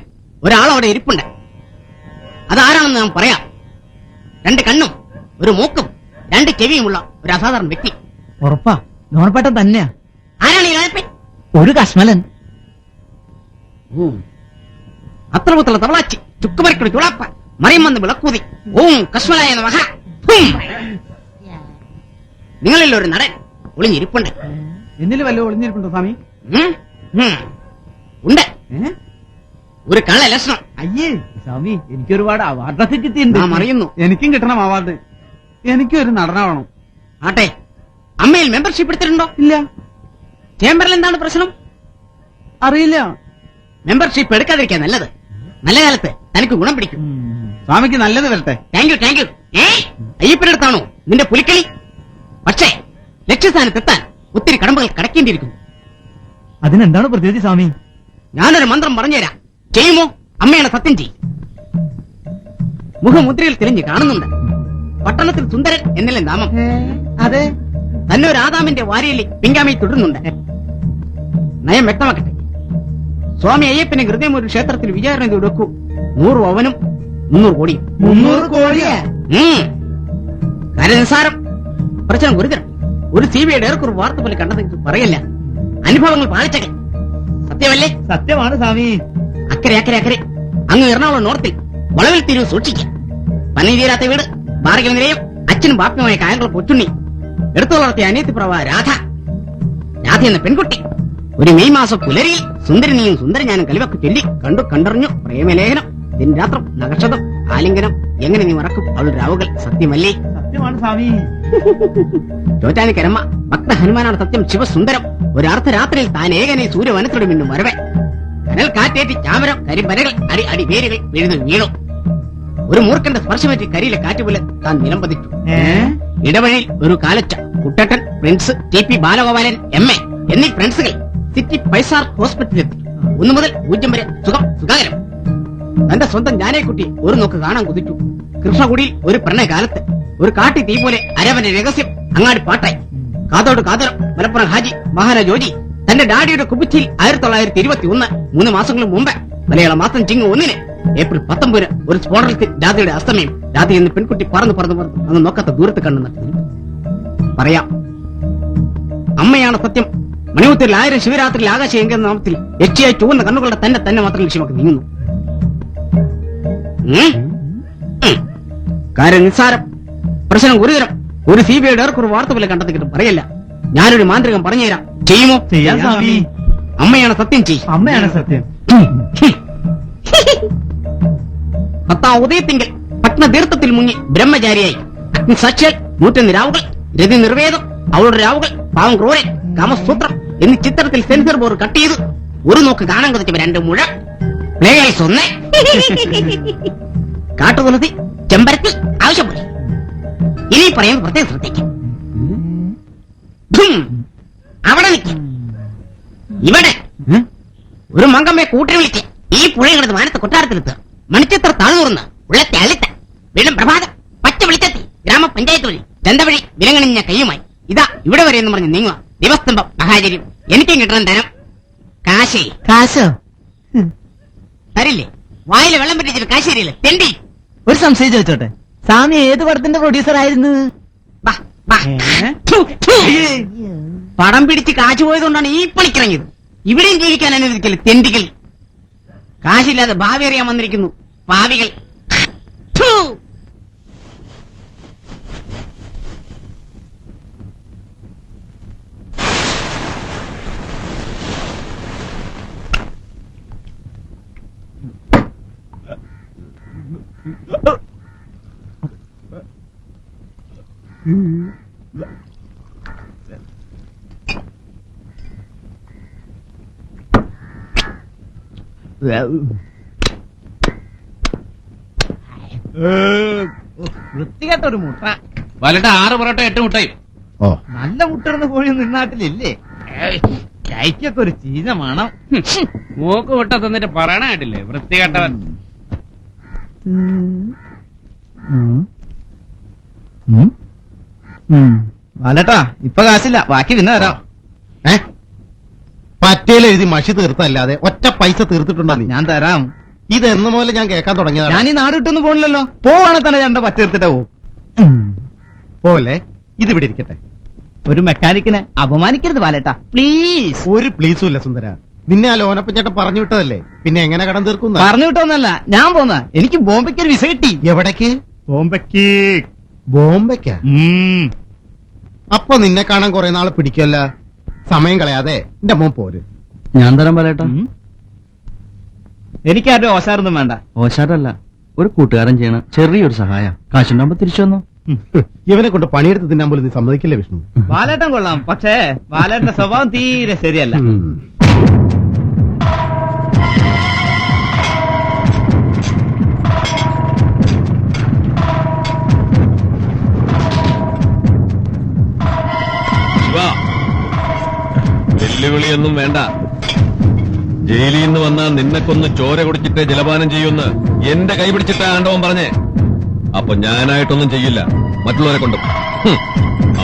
ഒരാൾ അവിടെ ഇരിപ്പുണ്ട്. അതാരാണെന്ന് നാം പറയാം. 2 കണ്ണും 1 മൂക്കും 2 ചെവിയുമുള്ള ഒരു അസാധാരണ വ്യക്തി. ഉറപ്പാ? നോണപ്പേട്ടൻ തന്നെയാ. ആരാണ് ഈ രാജപ്പൻ? ഒരു കശ്മലൻ. അത്രപുത്ര തവളാച്ചി ചുക്കുമരക്കുടി തുളാപ്പ മറിയം വന്ന് വിളക്കൂതി ഓം കശ്മലായ നമഃ. നിങ്ങളിൽ ഒരു നടൻ ഒളിഞ്ഞിരിപ്പുണ്ട്. എന്നിൽ വല്ല ഒളിഞ്ഞിരിപ്പുണ്ടോ സ്വാമി? ഉണ്ട്. ഒരു കള്ള ലക്ഷണം. അയ്യേ സ്വാമി, എനിക്കൊരുപാട് അവാർഡൊക്കെ കിട്ടിയിട്ടുണ്ട്. നാം അറിയുന്നു. എനിക്കും കിട്ടണം അവാർഡ്. എനിക്കും ഒരു നടനാവണം. ആട്ടെ, അമ്മയിൽ മെമ്പർഷിപ്പ് എടുത്തിട്ടുണ്ടോ? ഇല്ല. ചേംബറിൽ എന്താണ് പ്രശ്നം? അറിയില്ല. മെമ്പർഷിപ്പ് എടുക്കാതിരിക്കാൻ നല്ലത്. നല്ല കാലത്ത് തനിക്ക് ഗുണം പിടിക്കും. സ്വാമിക്ക് നല്ലത് വരട്ടെ. Thank you, thank you. അയ്യപ്പനടുത്താണോ നിന്റെ പുലിക്കളി? പക്ഷേ ലക്ഷ്യസ്ഥാനത്തെത്താൻ ഒത്തിരി കടമ്പകൾ കടക്കേണ്ടിയിരിക്കുന്നു. അതിനെന്താണ് പ്രത്യേകിച്ച് സ്വാമി? ഞാനൊരു മന്ത്രം പറഞ്ഞുതരാം. ചെയ്യുമോ? അമ്മയാണ് സത്യം ചെയ്യും. മുഖമുദ്രയിൽ തിരിഞ്ഞ് കാണുന്നുണ്ട്. പട്ടണത്തിൽ സുന്ദരൻ എന്നല്ലേ നാമം. അതെ. തന്നെ ഒരു ആദാമിന്റെ വാരിയലി പിങ്കാമി തുടരുന്നുണ്ട്. നയം വ്യക്തമാക്കട്ടെ. സ്വാമി അയ്യപ്പനെ ഹൃദയം ഒരു ക്ഷേത്രത്തിൽ വിചാരണ ചെയ്ത് വെക്കൂ. 100 പവനും 300 കോടിയും. 300 കോടിയാ? കാര്യം നിസ്സാരം, പ്രശ്നം ഗുരുതരം. ഒരു CBI ഡയറക്ടർ വാർത്ത പോലെ കണ്ടത് പറയല്ല. അനുഭവങ്ങൾ പാലിച്ചകൻ. സത്യമല്ലേ? സത്യമാണ് സ്വാമി. അക്കരെ അക്കരെ അക്കരെ അങ്ങ് എറണാകുളം നോർത്തിൽ വളവിൽ തിരിവ് സൂക്ഷിക്കാം. പനി തീരാത്ത വീട്, ബാർഗൽ നിലയം, അച്ഛനും ബാപ്യമായ കായംകുളം പൊച്ചുണ്ണി, എടുത്തു വളർത്തിയ അനിയത്തിപ്രഭ രാധ. രാധ എന്ന പെൺകുട്ടി ഒരു മെയ് മാസം പുലരിയിൽ സുന്ദരനിയും സുന്ദരഞാനും കലിവക്ക് ചൊല്ലി കണ്ടു കണ്ടറിഞ്ഞു. പ്രേമലേഖനം, ദിനരാത്രം, നക്ഷത്രം, ആലിംഗനം. എങ്ങനെ നീ മറക്കും അവളുടെ രാവുകൾ? സത്യമല്ലേ? സത്യമാണ് സ്വാമി. ചോറ്റാനിക്കരമ്മ ഭക്ത ഹനുമാനാണ് സത്യം. ശിവസുന്ദരം ഒരു അർദ്ധരാത്രിയിൽ താൻ ഏകനെ സൂര്യവനത്തോട് മിന്നും വരവെ. കനൽ കാറ്റേറ്റി ചാമരം കരിമ്പരകൾ അടി അടി വേരുകൾ വീഴുന്നു വീണു. ഒരു മൂർഖന്റെ സ്പർശമേറ്റി കരിയിലെ കാറ്റുപോലെ താൻ നിലംപതിച്ചു. ഇടവഴിയിൽ ഒരു കാലച്ച, Kuttattan, Prince, TP Balagopalan MA എന്നീ ഫ്രണ്ട്സുകൾ സിറ്റി 5 സ്റ്റാർ ഹോസ്പിറ്റലിലെത്തി. 1 മുതൽ 0 വരെ സുഖം സുഖാകരം. തന്റെ സ്വന്തം ജാനേക്കുട്ടി ഒരു നോക്ക് കാണാൻ കുതിച്ചു. കൃഷ്ണകുടിയിൽ ഒരു പ്രണയകാലത്ത് ഒരു കാട്ടി തീ പോലെ അരവന്റെ രഹസ്യം അങ്ങാടി പാട്ടായി. കാതോട് കാതോരം മലപ്പുറം ഹാജി മഹാന ജോജി തന്റെ ഡാഡിയുടെ കുപ്പിച്ചിൽ 1921 3 മാസങ്ങൾക്ക് മുമ്പ് മലയാള മാസം ചിങ്ങ് 1 ഏപ്രിൽ 19 ഒരു സ്ഫോടനത്തിൽ രാധയുടെ അസ്തമയം. രാധ എന്ന് പെൺകുട്ടി പറന്ന് അങ്ങ് നോക്കാത്ത ദൂരത്ത് കണ്ണു പറയാം. അമ്മയാണ് സത്യം. മണിമുത്തൂരിൽ 1000 ശിവരാത്രിയിൽ ആകാശം എന്ന നാമത്തിൽ യക്ഷിയായി ചുവന്ന കണ്ണുകളുടെ തന്നെ മാത്രം ലക്ഷ്യമാക്കി നീങ്ങുന്നു. കാര്യം നിസ്സാരം, പ്രശ്നം ഗുരുതരം. ഒരു CBI ഒരു വാർത്ത പോലെ കണ്ടെത്തിക്കിട്ടും പറയല്ല. ഞാനൊരു മാന്ത്രികം പറഞ്ഞുതരാം. ചെയ്യുമോ? ചെയ്യാം സ്വാമി. അമ്മയാണ് സത്യം. അമ്മയാണ് സത്യം. 10 ഉദയത്തിങ്കൽ പത്മതീർത്ഥത്തിൽ മുങ്ങി ബ്രഹ്മചാരിയായി അഗ്നിസാക്ഷിയാൽ 101 രാവുകൾ, രതി നിർവേദം, അവളുടെ രാവുകൾ, പാവം ക്രൂരൻ, കാമസൂത്രം എന്നീ ചിത്രത്തിൽ സെൻസർ ബോർഡ് കട്ട് ചെയ്ത് ഒരു നോക്ക് കാണാൻ കൊതിച്ചവ 2 മുഴ, പ്ലേയേഴ്സ് 1, കാട്ടുതുളസി, ചെമ്പരത്തി, ആവശ്യപോലെ. ഇനി പറയുന്നത് പ്രത്യേകം ശ്രദ്ധിക്കും. അവിടെ നിൽക്കും. ഇവിടെ ഒരു മങ്കമ്മയെ കൂട്ടി വിളിച്ച് ഈ പുഴയുടെ മാനത്ത് കൊട്ടാരത്തിലെത്തുക. മണിച്ചിത്ര താഴ്ന്നുറന്ന് വെള്ളത്തെ അളിത്ത വീണ്ടും പ്രഭാതം പച്ച വിളിച്ചെത്തി ഗ്രാമപഞ്ചായത്ത് വഴി ദന്തവഴി വിലങ്ങണിഞ്ഞ കൈയുമായി ഇതാ ഇവിടെ വരെ എന്ന് പറഞ്ഞ് നീങ്ങുക. ദിവസ്തംഭം മഹാചര്യം. എനിക്കും കിട്ടണം ധനം. കാശോ? തരില്ലേ? വായില് വെള്ളം പറ്റിച്ചിട്ട് കാശേരിയില്ലേ തെണ്ടി. ഒരു സംശയം ചോദിച്ചോട്ടെ, സ്വാമി ഏത് പടത്തിന്റെ പ്രൊഡ്യൂസർ ആയിരുന്നു? പടം പിടിച്ച് കാശ് പോയതുകൊണ്ടാണ് ഈ പണിക്കിറങ്ങിയത്. ഇവിടെയും ജീവിക്കാൻ അനുവദിക്കല് തെണ്ടികൾ. കാശില്ലാതെ ഭാവി അറിയാൻ വന്നിരിക്കുന്നു പാവികൾ. വൃത്തികെട്ട ഒരു മുട്ട. വലട്ട 6 പൊറോട്ട 8 മുട്ടയും. ഓ നല്ല മുട്ടിടുന്ന കോഴിയൊന്നും ഇന്നാട്ടിലില്ലേ? ചൈക്കൊക്കെ ഒരു ചീഞ്ഞ മണം. മൂക്ക് മുട്ട തന്നിട്ട് പറയണായിട്ടില്ലേ വൃത്തികെട്ടവൻ. വലട്ടാ ഇപ്പൊ കാശില്ല, ബാക്കി പിന്നെ തരാം. പറ്റേൽ എഴുതി മഷി തീർത്തല്ലാതെ ഒറ്റ പൈസ തീർത്തിട്ടുണ്ടോ നീ? ഞാൻ തരാം. ഇത് എന്ന് മുതൽ ഞാൻ കേൾക്കാൻ തുടങ്ങിയതാണ്. ഞാൻ ഈ നാട് വിട്ടൊന്നും പോണില്ലല്ലോ. പോവാണെ തന്നെ ഞാൻ പറ്റ തീർത്തിട്ടേ പോവും. പോലെ ഇത് ഇവിടെ ഇരിക്കട്ടെ. ഒരു മെക്കാനിക്കിനെ അപമാനിക്കരുത് ബാലേട്ടാ, പ്ലീസ്. ഒരു പ്ലീസും ഇല്ല സുന്ദര. നിന്നെ ആ ലോനപ്പച്ചേട്ടൻ പറഞ്ഞു വിട്ടതല്ലേ, പിന്നെ എങ്ങനെ കടം തീർക്കുന്ന? പറഞ്ഞു വിട്ടോന്നല്ല, ഞാൻ പോന്ന. എനിക്ക് ബോംബെക്ക് ഒരു വിസ കിട്ടി. എവിടേക്ക്? ബോംബെക്ക്. ബോംബെക്കാ? അപ്പൊ നിന്നെ കാണാൻ കുറെ നാള് പിടിക്കല്ല. സമയം കളയാതെ എന്റെ മോൻ പോര്. ഞാൻ തരാൻ പറയട്ടാ. എനിക്കാരുടെ ഓശാറൊന്നും വേണ്ട. ഓശാരല്ല, ഒരു കൂട്ടുകാരൻ ചെയ്യണ ചെറിയൊരു സഹായം. കാശുണ്ടാകുമ്പോ തിരിച്ചു വന്നു. ഇവനെ കൊണ്ട് പണിയെടുത്ത് തിന്നാൻ പോലും നീ സമ്മതിക്കില്ലേ വിഷ്ണു? ബാലേട്ടൻ കൊള്ളാം, പക്ഷേ ബാലേട്ടന്റെ സ്വഭാവം തീരെ ശരിയല്ല. വെല്ലുവിളിയൊന്നും വേണ്ട. ജയിലിൽ നിന്ന് വന്നാൽ നിന്നെ കൊന്ന് ചോര കുടിച്ചിട്ടേ ജലപാനം ചെയ്യുമെന്ന് എന്റെ കൈ പിടിച്ചിട്ടാ ആണ്ടവൻ പറഞ്ഞേ. അപ്പൊ ഞാനായിട്ടൊന്നും ചെയ്യില്ല, മറ്റുള്ളവരെ കൊണ്ടും.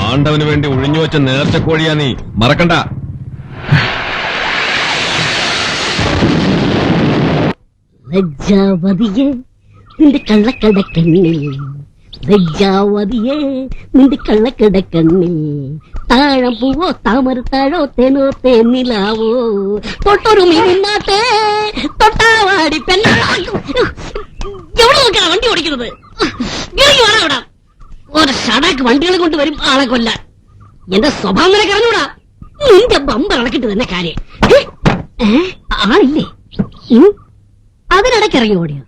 ആണ്ടവന് വേണ്ടി ഒഴിഞ്ഞു വെച്ച നേർച്ചക്കോഴിയാ നീ, മറക്കണ്ട. ലജ്ജാവതിയെ നിന്റെ കള്ളക്കടക്കണ്ണിൽ, ലജ്ജാവതിയെ നിന്റെ കള്ളക്കടക്കണ്ണിൽ, താഴം പൂവോ താമരത്താഴോ തേനോ തേനിലാവോ തൊട്ടൊരു മീനാട്ടെ തൊട്ടാവാടി പെണ്ണ. എവിടെ നോക്കാ വണ്ടി ഓടിക്കുന്നത്? ഇറങ്ങി വേണം അവിടെ. ഒരു ഷടാക്ക് വണ്ടികളെ കൊണ്ട് വരും ആളെ കൊല്ലാൻ. എന്റെ സ്വഭാവം നിനക്ക് അറിഞ്ഞൂടാ. നിന്റെ ബമ്പർ ഇളക്കിട്ട് തന്നെ കാര്യം. ആളില്ലേ? അതിനിടയ്ക്ക് ഇറങ്ങി ഓടിയോ?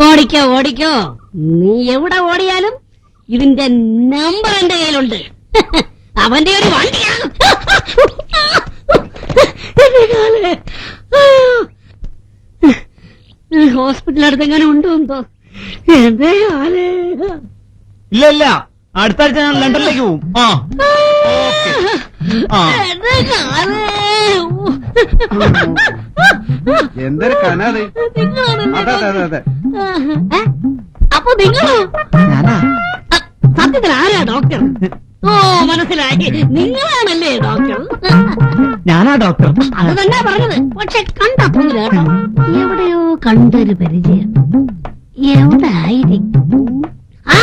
ഓടിക്കോ ഓടിക്കോ, നീ എവിടെ ഓടിയാലും ഇതിന്റെ നമ്പർ എന്റെ കയ്യിലുണ്ട്. അവന്റെ ഒരു വണ്ടിയാണ്. ഹോസ്പിറ്റൽ അടുത്തെങ്ങനെ ഉണ്ടോ എന്തോ? എന്റെ കാല്. ഇല്ല ഇല്ല, അടുത്ത ആഴ്ച ഞാൻ ലണ്ടനിലേക്ക് പോവും. എന്റെ കാല്. എന്തൊരു കനാത്. നിങ്ങളാണല്ലേ അതെ അതെ അതെ ഏ? അപ്പൊ നിങ്ങളോ? സത്യത്തിൽ ആരാ ഡോക്ടർ? ഓ മനസ്സിലായി, നിങ്ങളാണല്ലേ ഡോക്ടർ. ഞാനാ ഡോക്ടർ. അത് തന്നെ പറഞ്ഞത്. പക്ഷെ കണ്ടപ്പോയില്ല കേട്ടോ. എവിടെയോ കണ്ടൊരു പരിചയം. എവിടെ ആയിരിക്കും? ആ!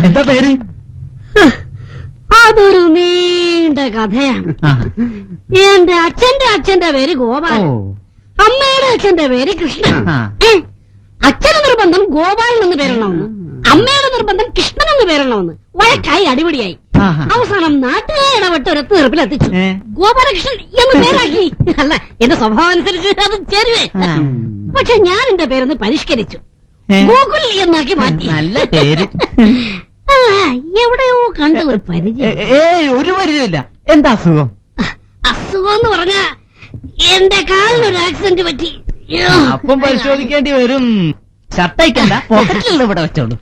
എന്താ പേര്? അതൊരു നീണ്ട കഥയാണ്. എന്റെ അച്ഛന്റെ പേര് ഗോപാലൻ, അമ്മയുടെ അച്ഛന്റെ പേര് കൃഷ്ണൻ. അച്ഛന് നിർബന്ധം ഗോപാലൻ എന്ന് പേരണോന്ന്, അമ്മയുടെ നിർബന്ധം കൃഷ്ണൻ എന്ന് പേരണോന്ന്. വഴക്കായി അടിപൊളിയായി. അവസാനം നാട്ടുകാർ ഇടപെട്ട് ഒരു തീർപ്പിലെത്തിച്ചു. ഗോപാലകൃഷ്ണൻ എന്ന് പേരാക്കി. അല്ല, എന്റെ സ്വഭാവം അനുസരിച്ച് അത് ചേരുവേ. പക്ഷെ ഞാൻ എന്റെ പേരൊന്ന് പരിഷ്കരിച്ചു, ഗോകുൽ എന്നാക്കി മാറ്റി. നല്ല പേര്. എവിടെയോ കണ്ട ഒരു പരിചയം. ഒരു പരിചയമില്ല. എന്താ അസുഖം? അസുഖം എന്ന് പറഞ്ഞ എന്റെ കാലിനൊരു ആക്സിഡന്റ് പറ്റി. അപ്പം പരിശോധിക്കേണ്ടി വരും. ഷർട്ടയക്കണ്ട, പോക്കറ്റിലുള്ള ഇവിടെ വെച്ചോളൂ.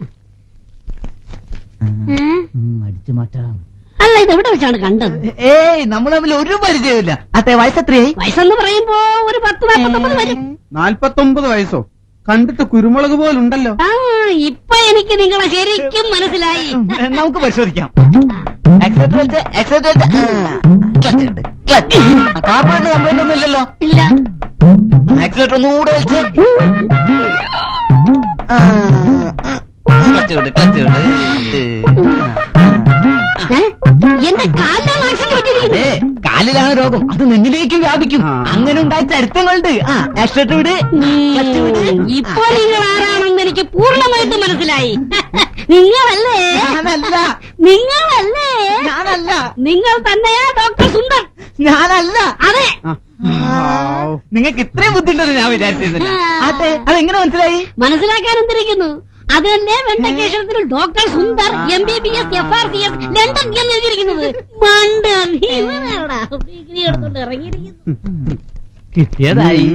അടിച്ചു മാറ്റാം. അല്ല, ഇത് എവിടെ വെച്ചാണ് കണ്ടത്? നമ്മൾ തമ്മിൽ ഒരു പരിചയമില്ല. അതെ, വയസ്സെത്രയായി? വയസ്സെന്ന് പറയുമ്പോ ഒരു 10-49 വരും. 49 വയസ്സോ? കണ്ടിട്ട് കുരുമുളക് പോലുണ്ടല്ലോ. ആ, ഇപ്പൊ എനിക്ക് നിങ്ങളെ ശരിക്കും മനസ്സിലായി. നമുക്ക് പരിശോധിക്കാം. കാർബോഹൈഡ്രേറ്റ് കംപ്ലൈന്റ് ഒന്നും ഇല്ലല്ലോ. ഇല്ല. ആക്സിലേറ്റർ ഒന്നുകൂടെ വെച്ച്. ഏ? എന്റെ കാലിലാണ് ആക്സിഡന്റ് പറ്റിയിരിക്കുന്നത്. കാലിലാണ് രോഗം, അത് നെഞ്ഞിലേക്കും വ്യാപിക്കും. അങ്ങനെ ഉണ്ടായ ചരിത്രങ്ങളുണ്ട്. ആക്സിലേറ്റർ വിട്. ഇപ്പൊ നിങ്ങൾ ആരാണെന്ന് എനിക്ക് പൂർണ്ണമായിട്ട് മനസ്സിലായി. നിങ്ങളല്ലേ? ഞാനല്ല. നിങ്ങളല്ലേ? ഞാനല്ല. നിങ്ങൾ തന്നെയാ ഡോക്ടർ സുന്ദർ? ഞാനല്ല. അതെ. നിങ്ങൾക്ക് ഇത്രയും ബുദ്ധിമുണ്ടെന്ന് ഞാൻ വിചാരിച്ചിരുന്നില്ല. അതെ, അതെങ്ങനെ മനസ്സിലായി? മനസ്സിലാക്കാൻ എന്തിരിക്കുന്നു? അത് തന്നെ വെണ്ടക്കേശ്വരത്തിൽ doctor Sundar MBBS FRCS London എന്ന് എഴുതിയിരിക്കുന്നത്. മണ്ടൻ ഇവനാടാ ഡിഗ്രി എടുത്തോണ്ട് ഇറങ്ങിയിരിക്കുന്നു. കിട്ടിയതായി.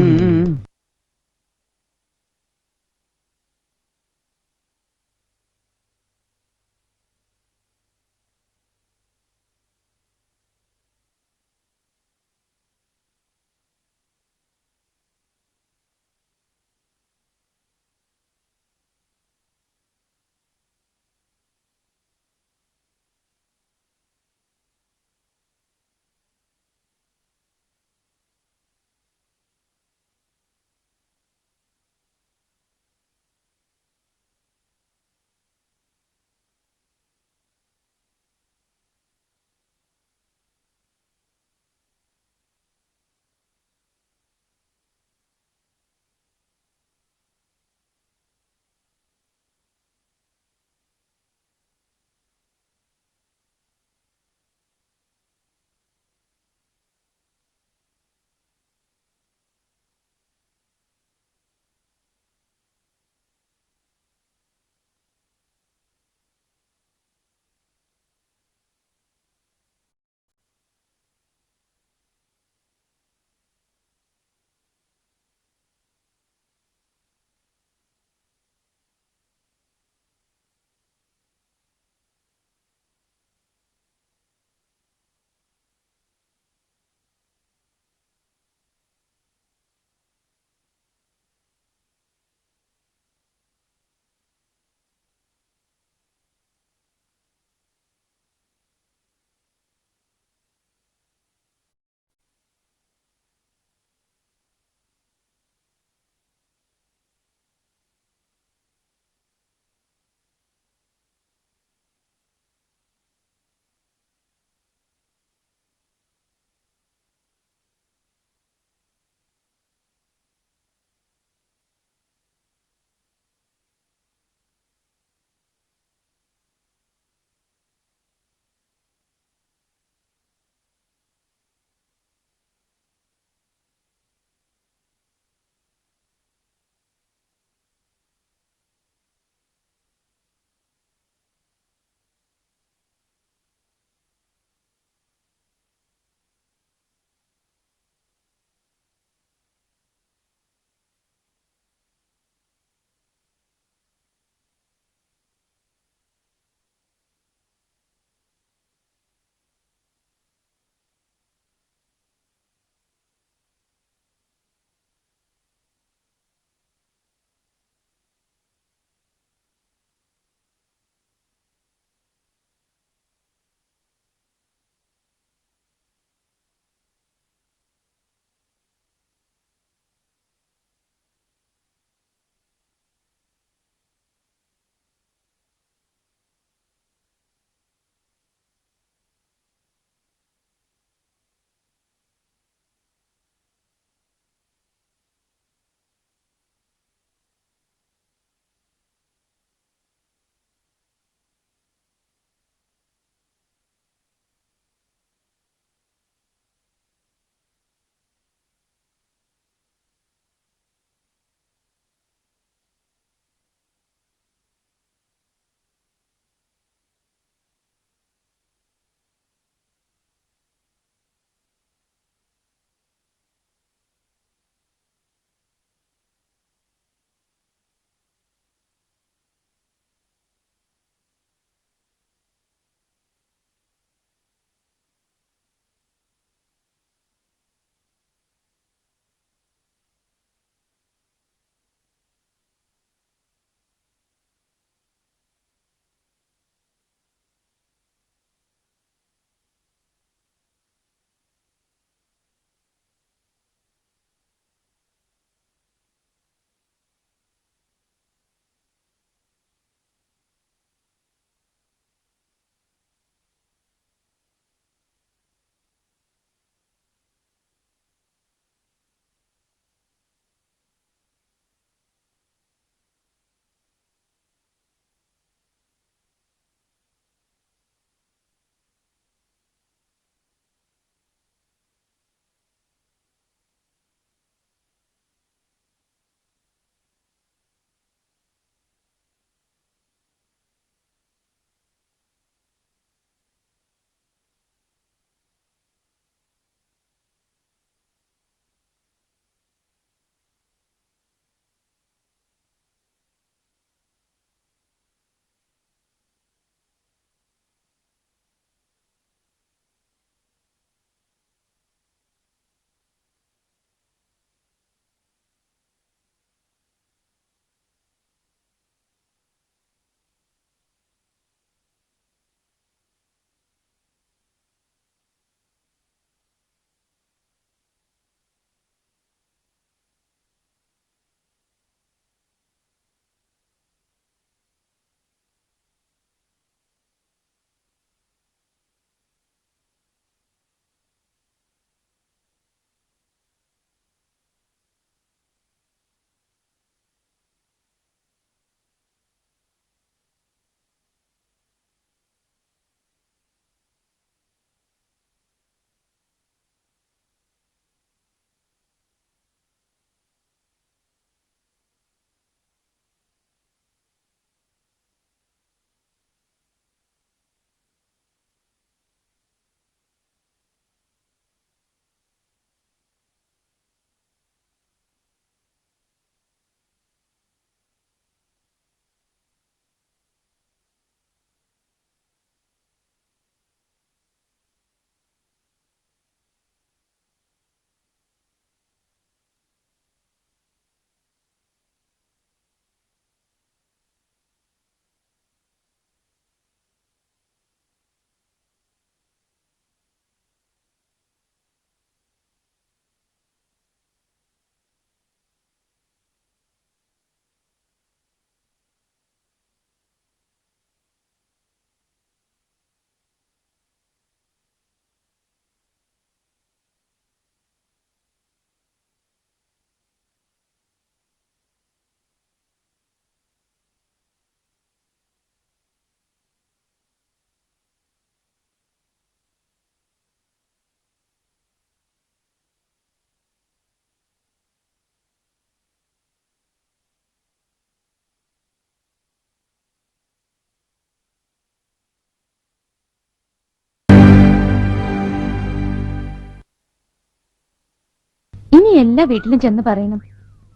ഇനി എല്ലാ വീട്ടിലും ചെന്ന് പറയണം.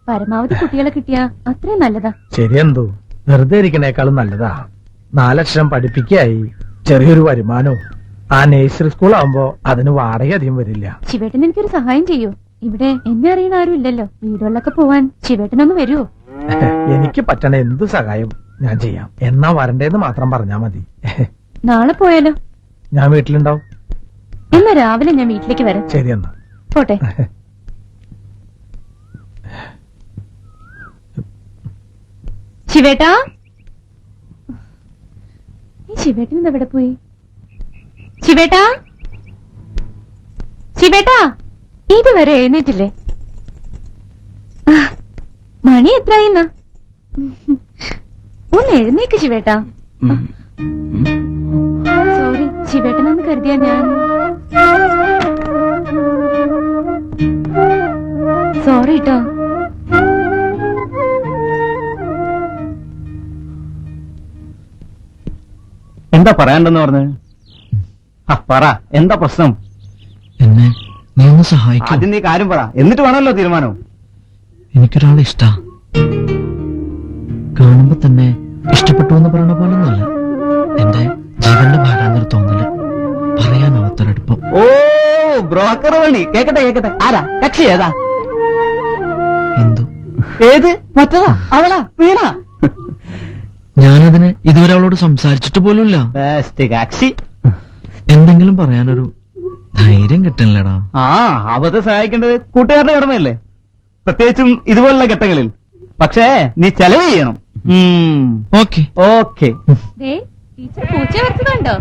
പരമാവധി കുട്ടികളെ കിട്ടിയാ അത്രയും നല്ലതാ. ശരിയെന്തോ, വെറുതെ ഇരിക്കണേക്കാളും നല്ലതാ. 4 അക്ഷരം പഠിപ്പിക്കായി, ചെറിയൊരു വരുമാനവും. ആ നേഴ്സറി സ്കൂൾ ആവുമ്പോ അതിന് വാടക അധികം വരില്ല. ശിവേട്ടൻ എനിക്കൊരു സഹായം ചെയ്യൂ. ഇവിടെ എന്നെ അറിയണ ആരും ഇല്ലല്ലോ. വീടുകളിലൊക്കെ പോവാൻ ശിവേട്ടനൊന്ന് വരുവോ? എനിക്ക് പറ്റണ എന്ത് സഹായം ഞാൻ ചെയ്യാം. എന്നാ വരണ്ടേന്ന് മാത്രം പറഞ്ഞാ മതി. നാളെ പോയാലോ? ഞാൻ വീട്ടിലുണ്ടാവും. എന്നാ രാവിലെ ഞാൻ വീട്ടിലേക്ക് വരാം. ശരി എന്നാ പോട്ടെ. ശിവേട്ടാ, ഈ ശിവേട്ടൻ ഇന്ന് എവിടെ പോയി? ശിവേട്ടാ, ശിവേട്ടാ, ഇതുവരെ എഴുന്നേറ്റില്ലേ? മണി എത്രയായിന്നാ? ഒന്ന് എഴുന്നേക്ക് ശിവേട്ടാ. സോറി, ശിവേട്ടനെന്ന് കരുതിയാ ഞാൻ. സോറി ട്ടോ. എന്താ പറയാണ്ടെന്ന് പറഞ്ഞ്? പറ, എന്താ പ്രശ്നം? എന്നെ നീ ഒന്ന് സഹായിക്കും. ആദ്യം നീ കാര്യം പറ, എന്നിട്ട് വേണമല്ലോ തീരുമാനം. എനിക്കൊരാളെ ഇഷ്ടാ. കാണുമ്പോ തന്നെ ഇഷ്ടപ്പെട്ടു എന്ന് പറയണ പോലൊന്നല്ല. എന്റെ ജീവന്റെ ഭാഗാന്നൊരു തോന്നല്, പറയാനാവത്തൊരടുപ്പം. ഓ, ബ്രോക്കർ പണി. കേക്കട്ടെ കേക്കട്ടെ, ആരാ കക്ഷി? ഏതാ? എന്തു? ഏത്? മറ്റതാ? അവളാ? വീണ? ഞാനതിന് ഇതുവരെ അവളോട് സംസാരിച്ചിട്ട് പോലുമില്ല. ബെസ്റ്റ് കക്ഷി. എന്തെങ്കിലും പറയാനൊരു ധൈര്യം കിട്ടണില്ലടാ. ആ, അവത്തെ സഹായിക്കേണ്ടത് കൂട്ടുകാരുടെ കടമയല്ലേ, പ്രത്യേകിച്ചും ഇതുപോലുള്ള ഘട്ടങ്ങളിൽ. പക്ഷേ നീ ചെലവ് ചെയ്യണം. Okay okay. ടീച്ചർ പൂച്ചയെ വരച്ചതുണ്ടോ?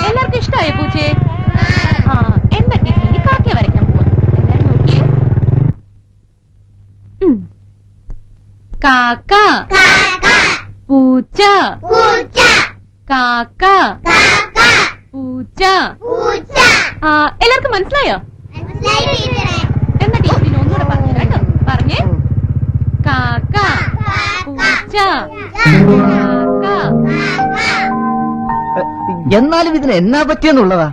എല്ലാവർക്കും ഇഷ്ടമായോ പൂച്ചയെ? ആ, എന്താ ടീച്ചർ കാക്കയെ വരയ്ക്കാൻ പോവാ. എല്ലാരും നോക്കിയേ. കാക്ക, പൂച്ച, കാക്ക, പൂച്ച. ആ, എല്ലാവർക്കും മനസ്സിലായോ? എന്നാ ടീച്ചറിന് ഒന്നുകൂടെ പറഞ്ഞു കേട്ടോ. പറഞ്ഞേ. കാക്ക, പൂച്ച, കാക്ക. എന്നാലും ഇതിന് എന്നാ പറ്റിയെന്നുള്ളതാ.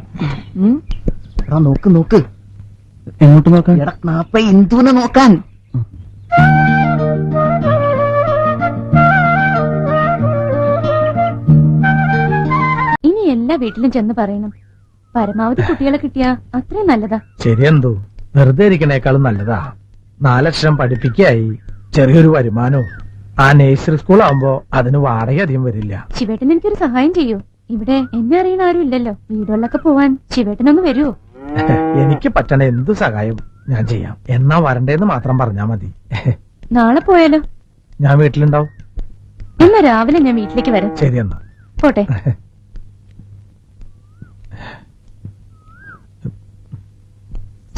നോക്ക് നോക്ക്. എങ്ങോട്ട് നോക്കാൻ? എടാ നാപ്പ ഇന്ദുവിനെ നോക്കാൻ. ഇനി എല്ലാ വീട്ടിലും ചെന്ന് പറയണം. പരമാവധി കുട്ടികളെ കിട്ടിയാ അത്രയും നല്ലതാ. ശരിയെന്തോ, വെറുതെ ഇരിക്കണേക്കാളും നല്ലതാ. 4 അക്ഷരം പഠിപ്പിക്കായി, ചെറിയൊരു വരുമാനവും. ആ നേഴ്സറി സ്കൂൾ ആവുമ്പോ അതിന് വാടക അധികം വരില്ല. ശിവേട്ടൻ എനിക്കൊരു സഹായം ചെയ്യൂ. ഇവിടെ എന്നെ അറിയണ ആരും ഇല്ലല്ലോ. വീടുകളിലൊക്കെ പോവാൻ ശിവേട്ടനൊന്ന് വരുവോ? എനിക്ക് പറ്റണ എന്ത് സഹായം ഞാൻ ചെയ്യാം. എന്നാ വരണ്ടേന്ന് മാത്രം പറഞ്ഞാ മതി. നാളെ പോയാലോ? ഞാൻ വീട്ടിലുണ്ടാവും. എന്നാ രാവിലെ ഞാൻ വീട്ടിലേക്ക് വരാം. ശരി എന്നാ പോട്ടെ.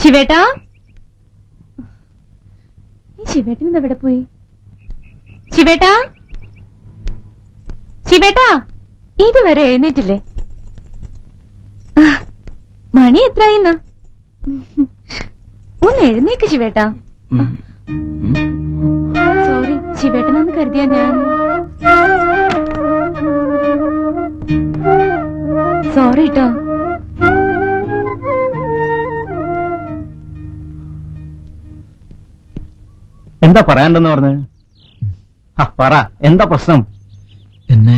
ശിവേട്ടാ, ഈ ശിവേട്ടൻ ഇന്ന് എവിടെ പോയി? ശിവേട്ടാ, ശിവേട്ടാ, ഇതുവരെ എഴുന്നേറ്റില്ലേ? മണി എത്രയായിന്നാ? ഒന്ന് എഴുന്നേക്ക് ശിവേട്ടാ. സോറി, ശിവേട്ടനെന്ന് കരുതിയാ ഞാൻ. സോറി ട്ടോ. എന്താ പറയാണ്ടെന്ന് പറഞ്ഞ്? പറ, എന്താ പ്രശ്നം? എന്നെ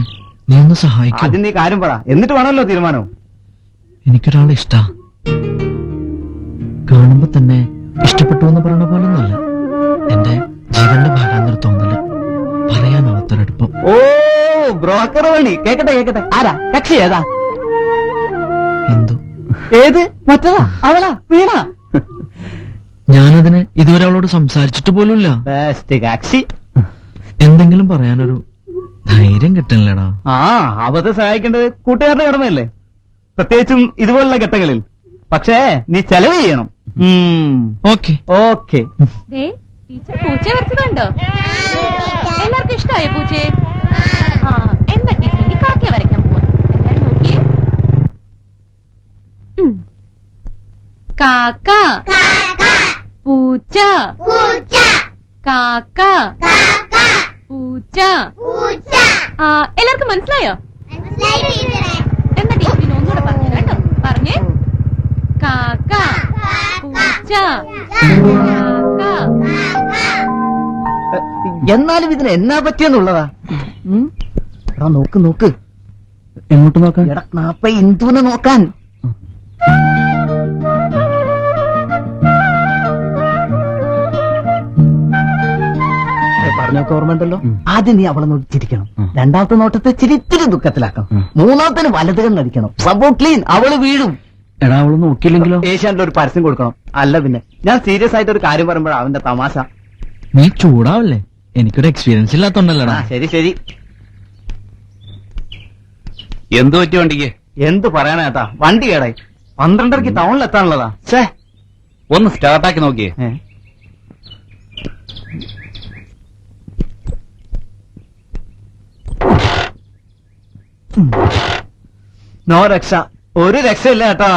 നീ ഒന്ന് സഹായിക്കും. ആദ്യം നീ കാര്യം പറ, എന്നിട്ട് വേണമല്ലോ തീരുമാനം. എനിക്കൊരാളെ ഇഷ്ടാ. കാണുമ്പോ തന്നെ ഇഷ്ടപ്പെട്ടു എന്ന് പറയണ പോലൊന്നല്ല. എന്റെ ജീവന്റെ ഭാഗാന്നൊരു തോന്നല്, പറയാനാവത്തൊരടുപ്പം. ഓ, ബ്രോക്കർ പണി. കേക്കട്ടെ കേക്കട്ടെ, ആരാ കക്ഷി? ഏതാ? എന്തു? ഏത്? മറ്റതാ? അവളാ? വീണ? ഞാനതിന് ഇതുവരെ അവളോട് സംസാരിച്ചിട്ട് പോലുമില്ല. ബെസ്റ്റ് കക്ഷി. എന്തെങ്കിലും പറയാനൊരു ധൈര്യം കിട്ടണില്ലടാ. ആ, അവത്തെ സഹായിക്കേണ്ടത് കൂട്ടുകാരുടെ കടമയല്ലേ, പ്രത്യേകിച്ചും ഇതുപോലുള്ള ഘട്ടങ്ങളിൽ. പക്ഷേ നീ ചെലവ് ചെയ്യണം. Okay okay. ടീച്ചർ പൂച്ചയെ വരച്ചതുണ്ടോ? എല്ലാവർക്കും ഇഷ്ടമായോ പൂച്ചയെ? ആ, എന്താ ടീച്ചർ കാക്കയെ വരയ്ക്കാൻ പോവാ. എല്ലാരും നോക്കിയേ. കാക്ക, പൂച്ച, കാക്ക, പൂച്ച. ആ, എല്ലാവർക്കും മനസ്സിലായോ? എന്നാ ടീച്ചറിന് ഒന്നുകൂടെ പറഞ്ഞു കേട്ടോ. പറഞ്ഞേ. കാക്ക, പൂച്ച, എന്നാലും ഇതിന് എന്നാ പറ്റിയെന്നുള്ളതാ. എടാ നോക്ക് നോക്ക്. എങ്ങോട്ട് നോക്കാം? എടാ നാപ്പ ഇന്ദുവിനെ നോക്കാൻ. പറഞ്ഞൊക്കെ ഓർമ്മയുണ്ടല്ലോ. ആദ്യം നീ അവളെ നോക്കി ചിരിക്കണം. രണ്ടാമത്തെ നോട്ടത്തെ ചിരിത്തിരി ദുഃഖത്തിലാക്കണം. മൂന്നാമത്തിന് വലത് കണ്ണടിക്കണം. സബോ ക്ലീൻ. അവള് വീഴും. എടാ അവള് നോക്കിയില്ലെങ്കിലോ? ഏഷ്യാനിൽ ഒരു പരസ്യം കൊടുക്കണം. അല്ല പിന്നെ ഞാൻ സീരിയസ് ആയിട്ട് ഒരു കാര്യം പറയുമ്പോഴാണ് അവന്റെ തമാശ. നീ ചൂടാവല്ലേ? എനിക്കൊരു എക്സ്പീരിയൻസ് ഇല്ലാത്തോണ്ടല്ലടാ. ശരി ശരി. എന്തു പറ്റി വണ്ടിക്ക്? എന്ത് പറയാനാ ഏട്ടാ, വണ്ടി കേടായി. 12:30 ടൗണിൽ എത്താനുള്ളതാ. ഒന്ന് സ്റ്റാർട്ടാക്കി നോക്കിയേ. നോ രക്ഷ. ഒരു രക്ഷയില്ല ഏട്ടാ.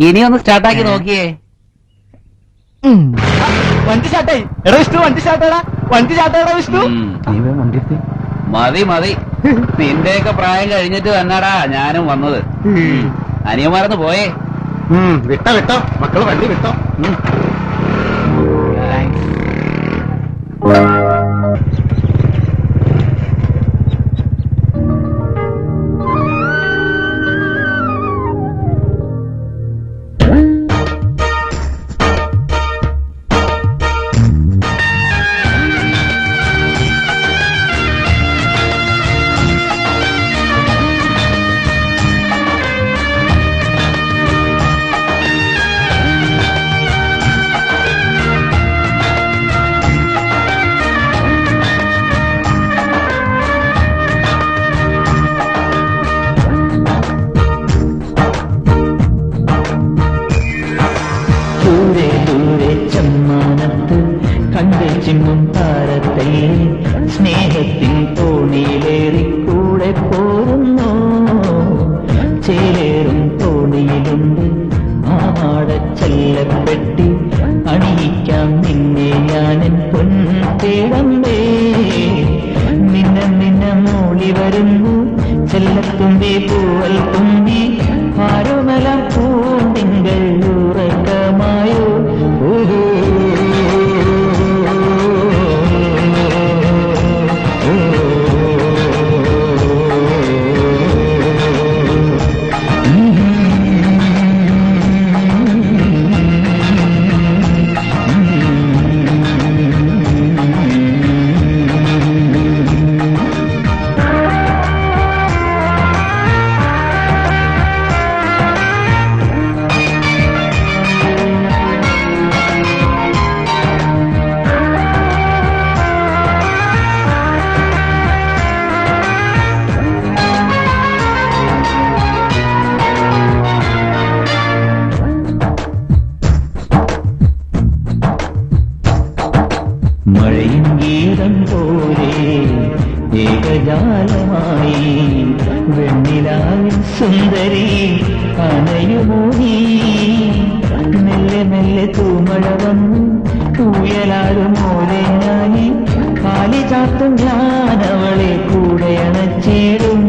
ഇനി ഒന്ന് സ്റ്റാർട്ടാക്കി നോക്കിയേ. വണ്ടി സ്റ്റാർട്ടായി. എടാ വിഷ്ണു, വണ്ടി സ്റ്റാർട്ടാടാ. വണ്ടി സ്റ്റാർട്ടാടാ വിഷ്ണു. മതി മതി, നിന്റെയൊക്കെ പ്രായം കഴിഞ്ഞിട്ട് തന്നെടാ ഞാനും വന്നത്. അനിയന്മാരൊന്ന് പോയേ. വിട്ടോ വിട്ടോ, മക്കള് വണ്ടി വിട്ടോ. ചിമ്മും താരത്തെ സ്നേഹത്തിൻ തോണിയിലേറിക്കൂടെ പോരുന്നു. ചേലേറും തോണിയിലുണ്ട് ആടച്ചെല്ലപ്പെട്ടി. അണിയിക്കാം നിന്നെ ഞാനൻ പൊൻതേടമ്പേ. നിന്ന മൂളി വരുന്നു ചെല്ലത്തുമ്പി പൂവൽ തുമ്പി. ആരോമല പൂണ്ടിങ്കൾ ഉറക്കമായോ. മഴയും ഗീതം പോലെ ഏകജാലമായി വെണ്ണിലാവിൻ സുന്ദരി അണയുമോ നീ. മെല്ലെ മെല്ലെ തൂമഴ വന്നു തൂയലാടും പോലെ ഞാനീ കാലി ചാത്തും ഞാനവളെ കൂടെ അണച്ചിടും.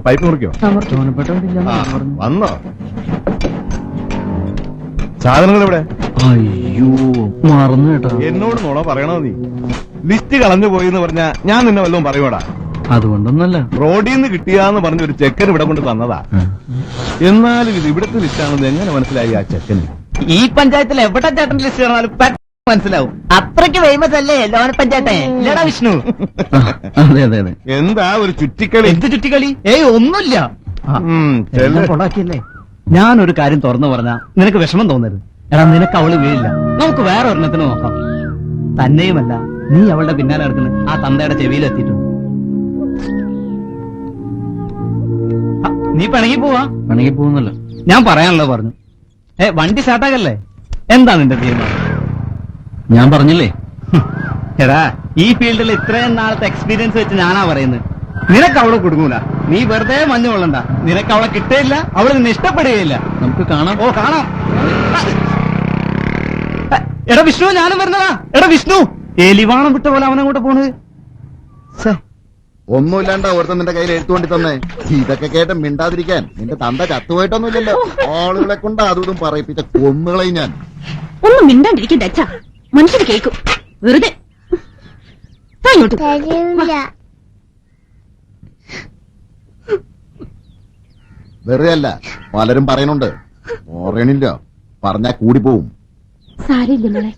പൈപ്പ് മുറിക്കോ വന്നോ സാധനങ്ങൾ ഇവിടെ അയ്യോ മറന്നു കേട്ടോ. എന്നോട് നുണ പറയണോ നീ ലിസ്റ്റ് കളഞ്ഞു പോയി എന്ന് പറഞ്ഞാ ഞാൻ നിന്നെ വല്ലതും പറയൂടാ അതുകൊണ്ടൊന്നല്ല. റോഡിൽ നിന്ന് കിട്ടിയാന്ന് പറഞ്ഞ ഒരു ചെക്കൻ ഇവിടെ കൊണ്ട് തന്നതാ. എന്നാലും ഇത് ഇവിടുത്തെ ലിസ്റ്റാണെന്ന് എങ്ങനെ മനസ്സിലായി ആ ചെക്കന്? ഈ പഞ്ചായത്തിൽ എവിടെ ചേട്ടൻ ലിസ്റ്റ് കാണാലും പെട്ടെന്ന് മനസ്സിലാവും. അത്രയ്ക്ക് ഫേമസ് അല്ലേ ലോന പഞ്ചായത്തെ? ഇല്ലടാ വിഷ്ണു? അതെ അതെ അതെ. എന്താ ഒരു ചുറ്റിക്കളി? എന്ത് ചുറ്റിക്കളി? ഒന്നുമില്ല. കൊണ്ടാക്കിയല്ലേ. ഞാനൊരു കാര്യം തുറന്നു പറഞ്ഞാ നിനക്ക് വിഷമം തോന്നരുത്. എടാ നിനക്ക് അവള് വീഴില്ല. നമുക്ക് വേറെ ഒരെണ്ണത്തിന് നോക്കാം. തന്നെയുമല്ല നീ അവളുടെ പിന്നാലെ നടക്കുന്ന ആ തന്തയുടെ ചെവിയിലെത്തിയിട്ടുണ്ട്. നീ പിണങ്ങി പോവാ? വേണമെങ്കിൽ പോകുന്നല്ലോ. ഞാൻ പറയാനുള്ളത് പറഞ്ഞു. വണ്ടി സ്റ്റാർട്ടാകല്ലേ? എന്താ നിന്റെ തീരുമാനം? ഞാൻ പറഞ്ഞില്ലേ, എടാ ഈ ഫീൽഡിൽ ഇത്രയും നാളത്തെ എക്സ്പീരിയൻസ് വെച്ച് ഞാനാ പറയുന്നത്. നിനക്ക് അവളെ കൊടുക്കൂല. നീ വെറുതെ മഞ്ഞു കൊള്ളണ്ട. നിനക്ക് അവളെ കിട്ടുകയില്ല, അവള് നിന്നെ ഇഷ്ടപ്പെടുകയില്ല. നമുക്ക് കാണാം. ഓ കാണാം. എടാ വിഷ്ണു, ഞാനും വരുന്നതാ. എടാ വിഷ്ണു, എലിവാണം വിട്ട പോലെ അവനങ്ങോട്ട് പോണത്. ഒന്നുമില്ലാണ്ട ഒരുത്തൻ നിന്റെ കയ്യിൽ എഴുത്തുകൊണ്ടി തന്നെ. ഇതൊക്കെ കേട്ട് മിണ്ടാതിരിക്കാൻ നിന്റെ തന്ത ചത്തുപോയിട്ടൊന്നുമില്ലല്ലോ. ആളുകളെ കൊണ്ട് അതും പറയിപ്പിച്ച കൊന്നുകളെ ഞാൻ. ഒന്നും മിണ്ടാണ്ടിരിക്കണ്ട അച്ഛാ, മനുഷ്യന് കേൾക്കും. വെറുതെ അങ്ങോട്ട് തരൂല. വെറുതെ അല്ല, പലരും പറയുന്നുണ്ട്. ഓറയണില്ല, പറഞ്ഞാ കൂടി പോവും. സാരമില്ല മോളെ,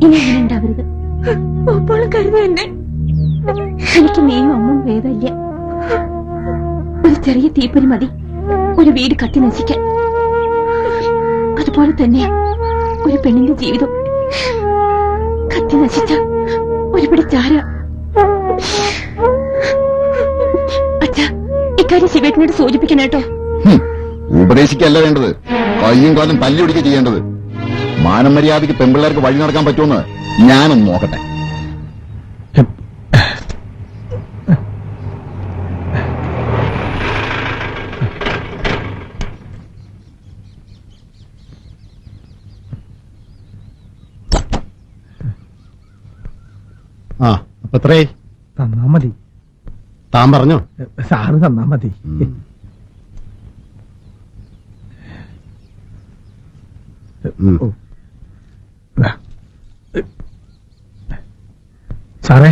ഇനി അങ്ങനെ ഉണ്ടാവരുത്. ഒപ്പോഴും കരുത എന്നെ. എനിക്ക് നീയും അമ്മും ഭേദമില്ല. ഒരു ചെറിയ തീപ്പൊരി മതി ഒരു വീട് കത്തി നശിക്കാൻ. അതുപോലെ തന്നെയാ ഒരു പെണ്ണിന്റെ ജീവിതം. കത്തി നശിച്ച ഒരു പിടി ചാര. അച്ഛാ, ഇക്കാര്യം ശിവേട്ടനോട് സൂചിപ്പിക്കണേട്ടോ. ഉപദേശിക്കല്ല വേണ്ടത്, കയ്യും കാലം തല്ലിയൊടിക്കുക ചെയ്യേണ്ടത്. മാനം മര്യാദയ്ക്ക് പെൺപിള്ളേർക്ക് വഴി നടക്കാൻ പറ്റുമെന്ന് ഞാനൊന്ന് നോക്കട്ടെ. ആ അപ്പൊ എത്രേ തന്നാ മതി. താൻ പറഞ്ഞോ? സാറ് തന്നാ മതി. സാറേ,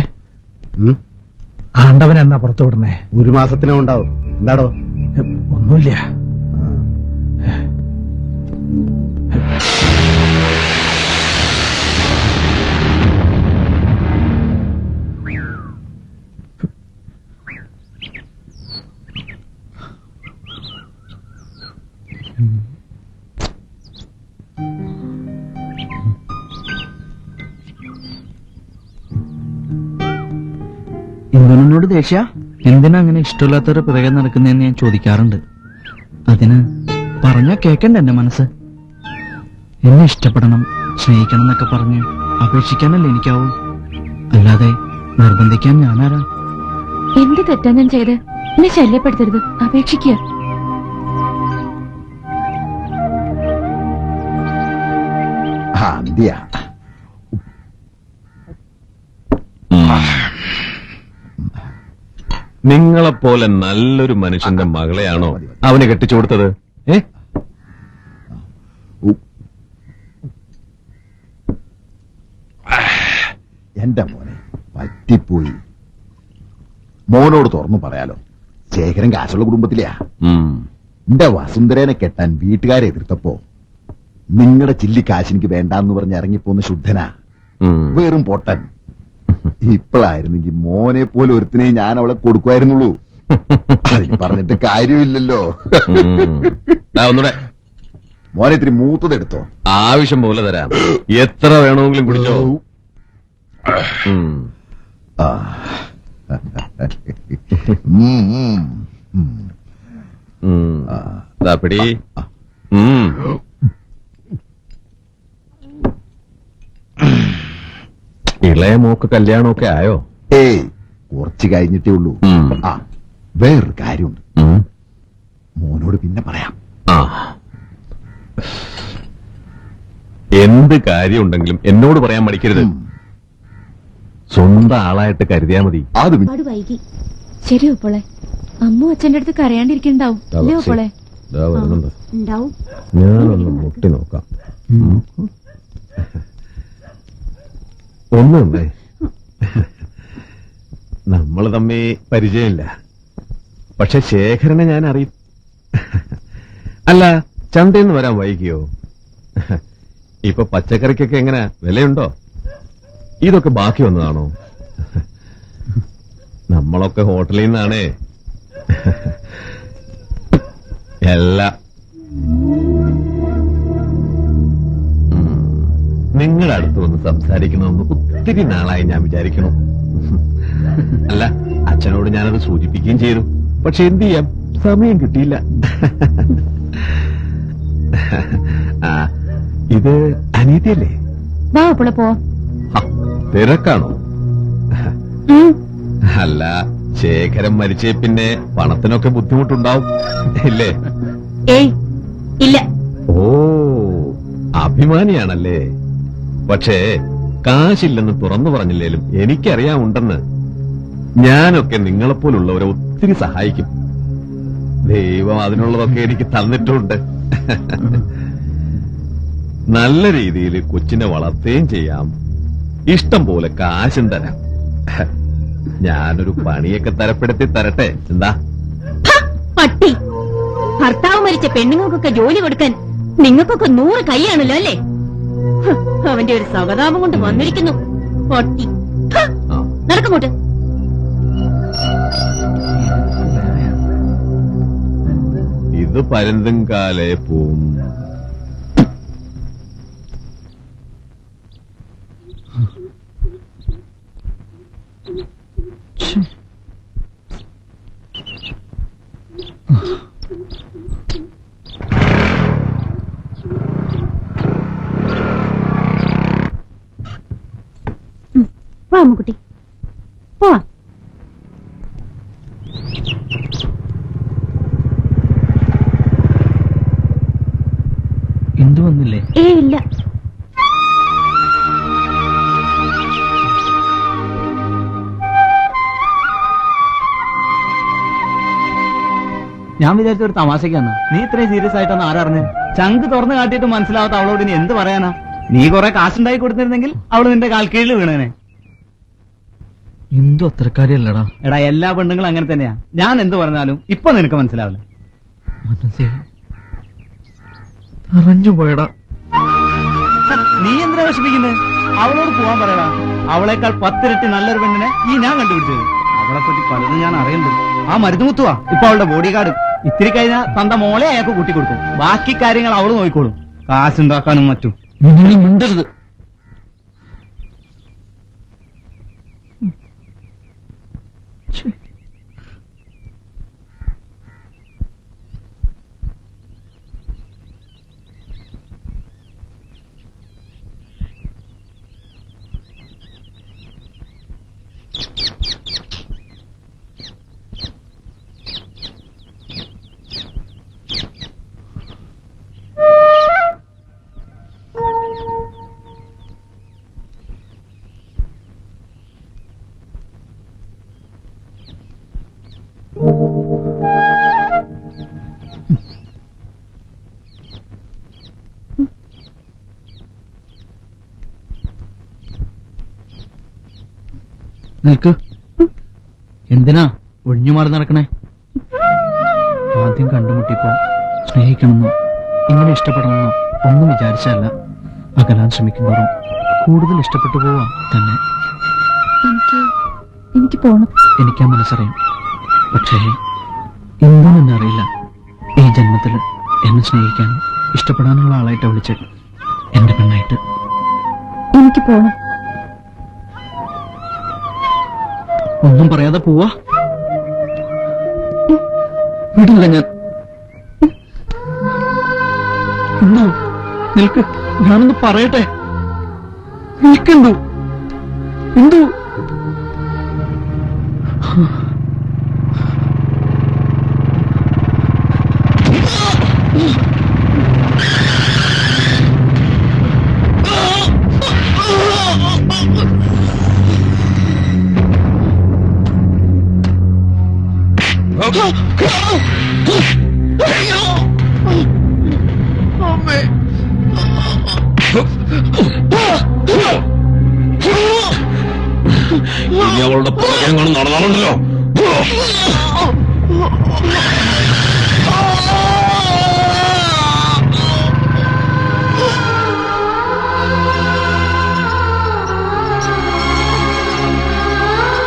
ആണ്ടവൻ എന്നാ പുറത്തു വിടണേ? ഒരു മാസത്തിനും ഉണ്ടാവും. എന്താടോ? ഒന്നുമില്ല. ഇന്ദുനോട് ദേഷ്യ? എന്തിനാ അങ്ങനെ ഇഷ്ടമില്ലാത്തവരെ പിറകെ നടക്കുന്നതെന്ന് ഞാൻ ചോദിക്കാറുണ്ട്. അതിന് പറഞ്ഞാ കേക്കണ്ട എന്റെ മനസ്സ്. എന്നെ ഇഷ്ടപ്പെടണം, സ്നേഹിക്കണം എന്നൊക്കെ പറഞ്ഞ് അപേക്ഷിക്കാനല്ലേ എനിക്കാവൂ. അല്ലാതെ നിർബന്ധിക്കാൻ ഞാനാരാ? എന്ത് തെറ്റാ ഞാൻ ചെയ്ത്? എന്നെ ശല്യപ്പെടുത്തരുത്, അപേക്ഷിക്കുക. നിങ്ങളെപ്പോലെ നല്ലൊരു മനുഷ്യന്റെ മകളെയാണോ അവന് കെട്ടിച്ചു കൊടുത്തത്? എന്റെ മോനെ പറ്റിപ്പോയി. മോനോട് തുറന്നു പറയാലോ, ശേഖരൻ കാശുള്ള കുടുംബത്തിലെയാ. എന്റെ വസുന്ധരേനെ കെട്ടാൻ വീട്ടുകാരെ എതിർത്തപ്പോ നിങ്ങളുടെ ചില്ലി കാശിനിക്ക് വേണ്ടാന്ന് പറഞ്ഞ് ഇറങ്ങിപ്പോന്ന് ശുദ്ധനാ, വെറും പൊട്ടൻ. ഇപ്പോഴായിരുന്നെങ്കിൽ മോനെ പോലെ ഒരുത്തിനെ ഞാൻ അവളെ കൊടുക്കുമായിരുന്നുള്ളൂ. അതിന് പറഞ്ഞിട്ട് കാര്യമില്ലല്ലോ. മോനെ ഇത്തിരി മൂത്തതെടുത്തോ? ആവശ്യം പോലെ തരാം, എത്ര വേണമെങ്കിലും കുടിച്ചോ. പിടി. ഇളയ മോക്ക് കല്യാണമൊക്കെ ആയോ? ഏയ്, കുറച്ച് കഴിഞ്ഞിട്ടേ ഉള്ളൂ. ആ, വേറൊരു കാര്യമുണ്ട്, മോനോട് പിന്നെ പറയാം. എന്ത് കാര്യം ഉണ്ടെങ്കിലും എന്നോട് പറയാൻ മടിക്കരുത്. സ്വന്തം ആളായിട്ട് കരുതിയാ മതി. അത് വൈകി ശരി ഓപ്പോളെ. അമ്മു അച്ഛന്റെ അടുത്ത് കരയാണ്ടിരിക്കണ്ടാവും അല്ലേ ഓപ്പോളെ? ഉണ്ടാവും. ഞാനൊന്ന് മുട്ടി നോക്കാം. ഒന്നേ, നമ്മൾ തമ്മി പരിചയമില്ല, പക്ഷെ ശേഖരനെ ഞാൻ അറിയും. അല്ല, ചന്തയിൽ നിന്ന് വരാൻ വൈകിയോ? ഇപ്പൊ പച്ചക്കറിക്കൊക്കെ എങ്ങനെ വിലയുണ്ടോ? ഇതൊക്കെ ബാക്കി വന്നതാണോ? നമ്മളൊക്കെ ഹോട്ടലിൽ നിന്നാണേ. എല്ലാം നിങ്ങളുടെ അടുത്ത് വന്ന് സംസാരിക്കണമെന്ന് ഒത്തിരി നാളായി ഞാൻ വിചാരിക്കണം. അല്ല, അച്ഛനോട് ഞാനത് സൂചിപ്പിക്കുകയും ചെയ്തു, പക്ഷെ എന്ത് ചെയ്യാം, സമയം കിട്ടിയില്ല. ഇത് അനീതിയല്ലേ? വാ ഓപ്പോളെ പോ. തിരക്കാണോ? അല്ല, ശേഖരം മരിച്ചേ പിന്നെ പണത്തിനൊക്കെ ബുദ്ധിമുട്ടുണ്ടാവും ഇല്ലേ? ഏയ് ഇല്ല. ഓ, അഭിമാനിയാണല്ലേ. പക്ഷേ കാശില്ലെന്ന് തുറന്നു പറഞ്ഞില്ലേലും എനിക്കറിയാമുണ്ടെന്ന്. ഞാനൊക്കെ നിങ്ങളെപ്പോലുള്ളവരെ ഒത്തിരി സഹായിക്കും. ദൈവം അതിനുള്ളതൊക്കെ എനിക്ക് തന്നിട്ടുണ്ട്. നല്ല രീതിയിൽ കൊച്ചിനെ വളർത്തുകയും ചെയ്യാം, ഇഷ്ടം പോലെ കാശും തരാം. ഞാനൊരു പണിയൊക്കെ തരപ്പെടുത്തി തരട്ടെ? എന്താ? പട്ടി, ഭർത്താവ് മരിച്ച പെണ്ണുങ്ങൾക്കൊക്കെ ജോലി കൊടുക്കാൻ നിങ്ങൾക്കൊക്കെ 100 കൈയാണല്ലോ അല്ലേ? അവന്റെ ഒരു സഹതാപം കൊണ്ട് വന്നിരിക്കുന്നു പട്ടി. നടക്കങ്ങോട്ട്. ഇത് പരുന്തും കാലേ പോവും. വാ അമ്മുക്കുട്ടി, പോവാ. എന്തു വന്നില്ലേ? ഇല്ല. ഞാൻ വിചാരിച്ച ഒരു തമാശക്കാണ്. നീ ഇത്രയും സീരിയസ് ആയിട്ടാണ് ആരറിഞ്ഞ്? ചങ്ക് തുറന്നു കാട്ടിയിട്ട് മനസ്സിലാവാത്ത അവളോട് ഇനി എന്ത് പറയാനാ? നീ കുറെ കാശുണ്ടായി കൊടുത്തിരുന്നെങ്കിൽ അവള് നിന്റെ കാൽക്കീഴിൽ വീണേനെ. എന്തു അത്രക്കാരിയല്ലടാ. എടാ, എല്ലാ പെണ്ണുങ്ങളും അങ്ങനെ തന്നെയാ. ഞാൻ എന്ത് പറഞ്ഞാലും ഇപ്പൊ നിനക്ക് മനസ്സിലാവില്ല. മനസ്സേ അറിഞ്ഞു പോയടാ. നീ എന്തിനാ വിഷമിക്കുന്നത്? അവളോട് പോവാൻ പറയടാ. അവളെക്കാൾ 10 ഇരട്ടി നല്ലൊരു പെണ്ണിനെ ഈ ഞാൻ കണ്ടുപിടിച്ചത്. അവളെ പറ്റി പലതും ഞാൻ അറിയുന്നുണ്ട്. ആ മരുന്നുമുത്തുവാ ഇപ്പൊ അവളുടെ ബോഡി ഗാർഡ്. ഇത്തിരി കഴിഞ്ഞാൽ തന്റെ മോളെ അയാൾക്ക് കൂട്ടിക്കൊടുക്കും. ബാക്കി കാര്യങ്ങൾ അവള് നോക്കിക്കോളും, കാശുണ്ടാക്കാനും മറ്റും. നിങ്ങൾ മിണ്ടരുത്. നിൽക്ക്. എന്തിനാ ഒഴിഞ്ഞു മാറി നടക്കണേ? ആദ്യം കണ്ടുമുട്ടിയപ്പോ സ്നേഹിക്കണമെന്നോ ഇങ്ങനെ ഇഷ്ടപ്പെടണമെന്നോ ഒന്നും വിചാരിച്ചല്ല. അകലാൻ ശ്രമിക്കുന്നവരും കൂടുതൽ ഇഷ്ടപ്പെട്ടു പോവാ തന്നെ. എനിക്ക് പോണം. എനിക്കാ മനസ്സറിയാം. പക്ഷേ എന്താണെന്നെ അറിയില്ല. ഈ ജന്മത്തിൽ എന്നെ സ്നേഹിക്കാനും ഇഷ്ടപ്പെടാനുള്ള ആളായിട്ട് വിളിച്ച് എന്റെ പെണ്ണായിട്ട്. എനിക്ക് പോണം. ഒന്നും പറയാതെ പോവാ? വിടില്ല ഞാൻ. എന്തോ നിൽക്ക്, ഞാനൊന്ന് പറയട്ടെ. നിൽക്കെന്തോ എന്തോ. ഇനി അവളുടെ പുറകെ നടന്നാണല്ലോ.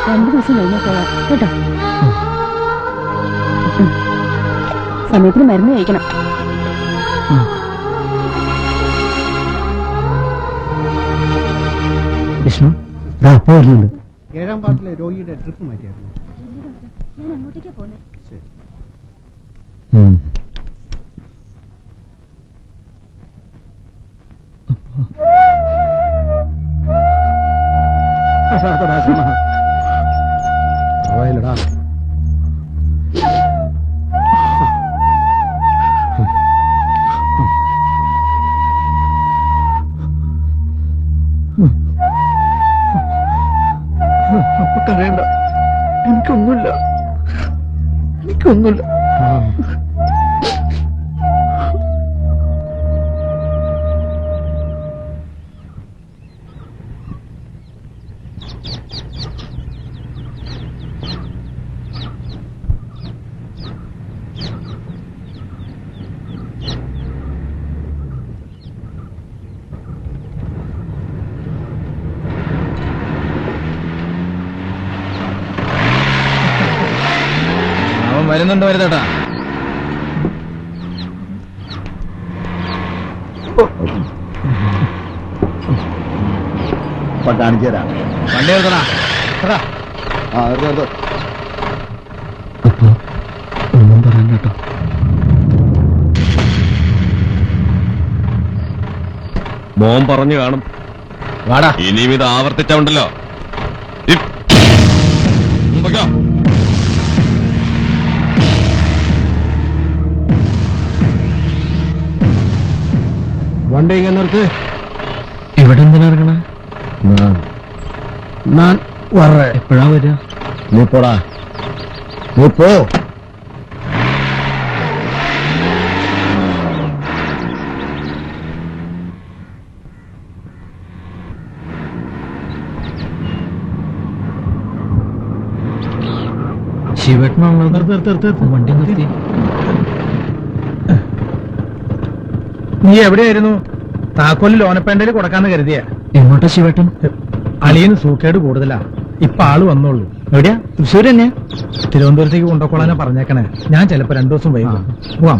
രണ്ടു ദിവസം കഴിഞ്ഞാൽ പോവാം കേട്ടോ. സമയത്തിന് മരുന്ന് കഴിക്കണം. വിഷ്ണു അപ്പൊ വരുന്നുണ്ട്. 7ാം വാർഡിലെ രോഗിയുടെ ട്രിപ്പ് മാറ്റിയായിരുന്നു. ഞാൻ അങ്ങോട്ടേക്കാ പോകുന്നത്. പോയില്ലടാ. അപ്പൊ കരയണ്ട, എനിക്കൊന്നുമില്ല. അവൻ വരുന്നുണ്ട് വരുന്നേട്ടാ. കാണിച്ചു തരാം. വണ്ടി എടുത്തടാ. അപ്പൊ ഒന്നും പറയാൻ കേട്ടോ. മോൻ പറഞ്ഞു കാണും. വാടാ. ഇനിയും ഇത് ആവർത്തിച്ചുണ്ടല്ലോ. വണ്ടി ഇങ്ങനെ നിർത്ത്. ഇവിടെ എന്തിനാ ഇറങ്ങണ? ഞാൻ വരേ. എപ്പോഴാ വരിക? നീ പോടാ, നീ പോ. ശിവേട്ടനാണല്ലോ. വണ്ടി നിർത്തി. നീ എവിടെയായിരുന്നു? താക്കോല് ലോനപ്പേണ്ടയിൽ കൊടുക്കാന്ന് കരുതിയ. എങ്ങോട്ടാ ശിവേട്ടൻ? അളിയന് സൂക്കേട് കൂടുതലാ. ഇപ്പൊ ആള് വന്നോളൂ. എവിടെയാ? തൃശ്ശൂർ തന്നെയാ? തിരുവനന്തപുരത്തേക്ക് കൊണ്ടുപോകാനാ പറഞ്ഞേക്കണേ. ഞാൻ ചിലപ്പോ 2 ദിവസം വൈകും. പോവാം.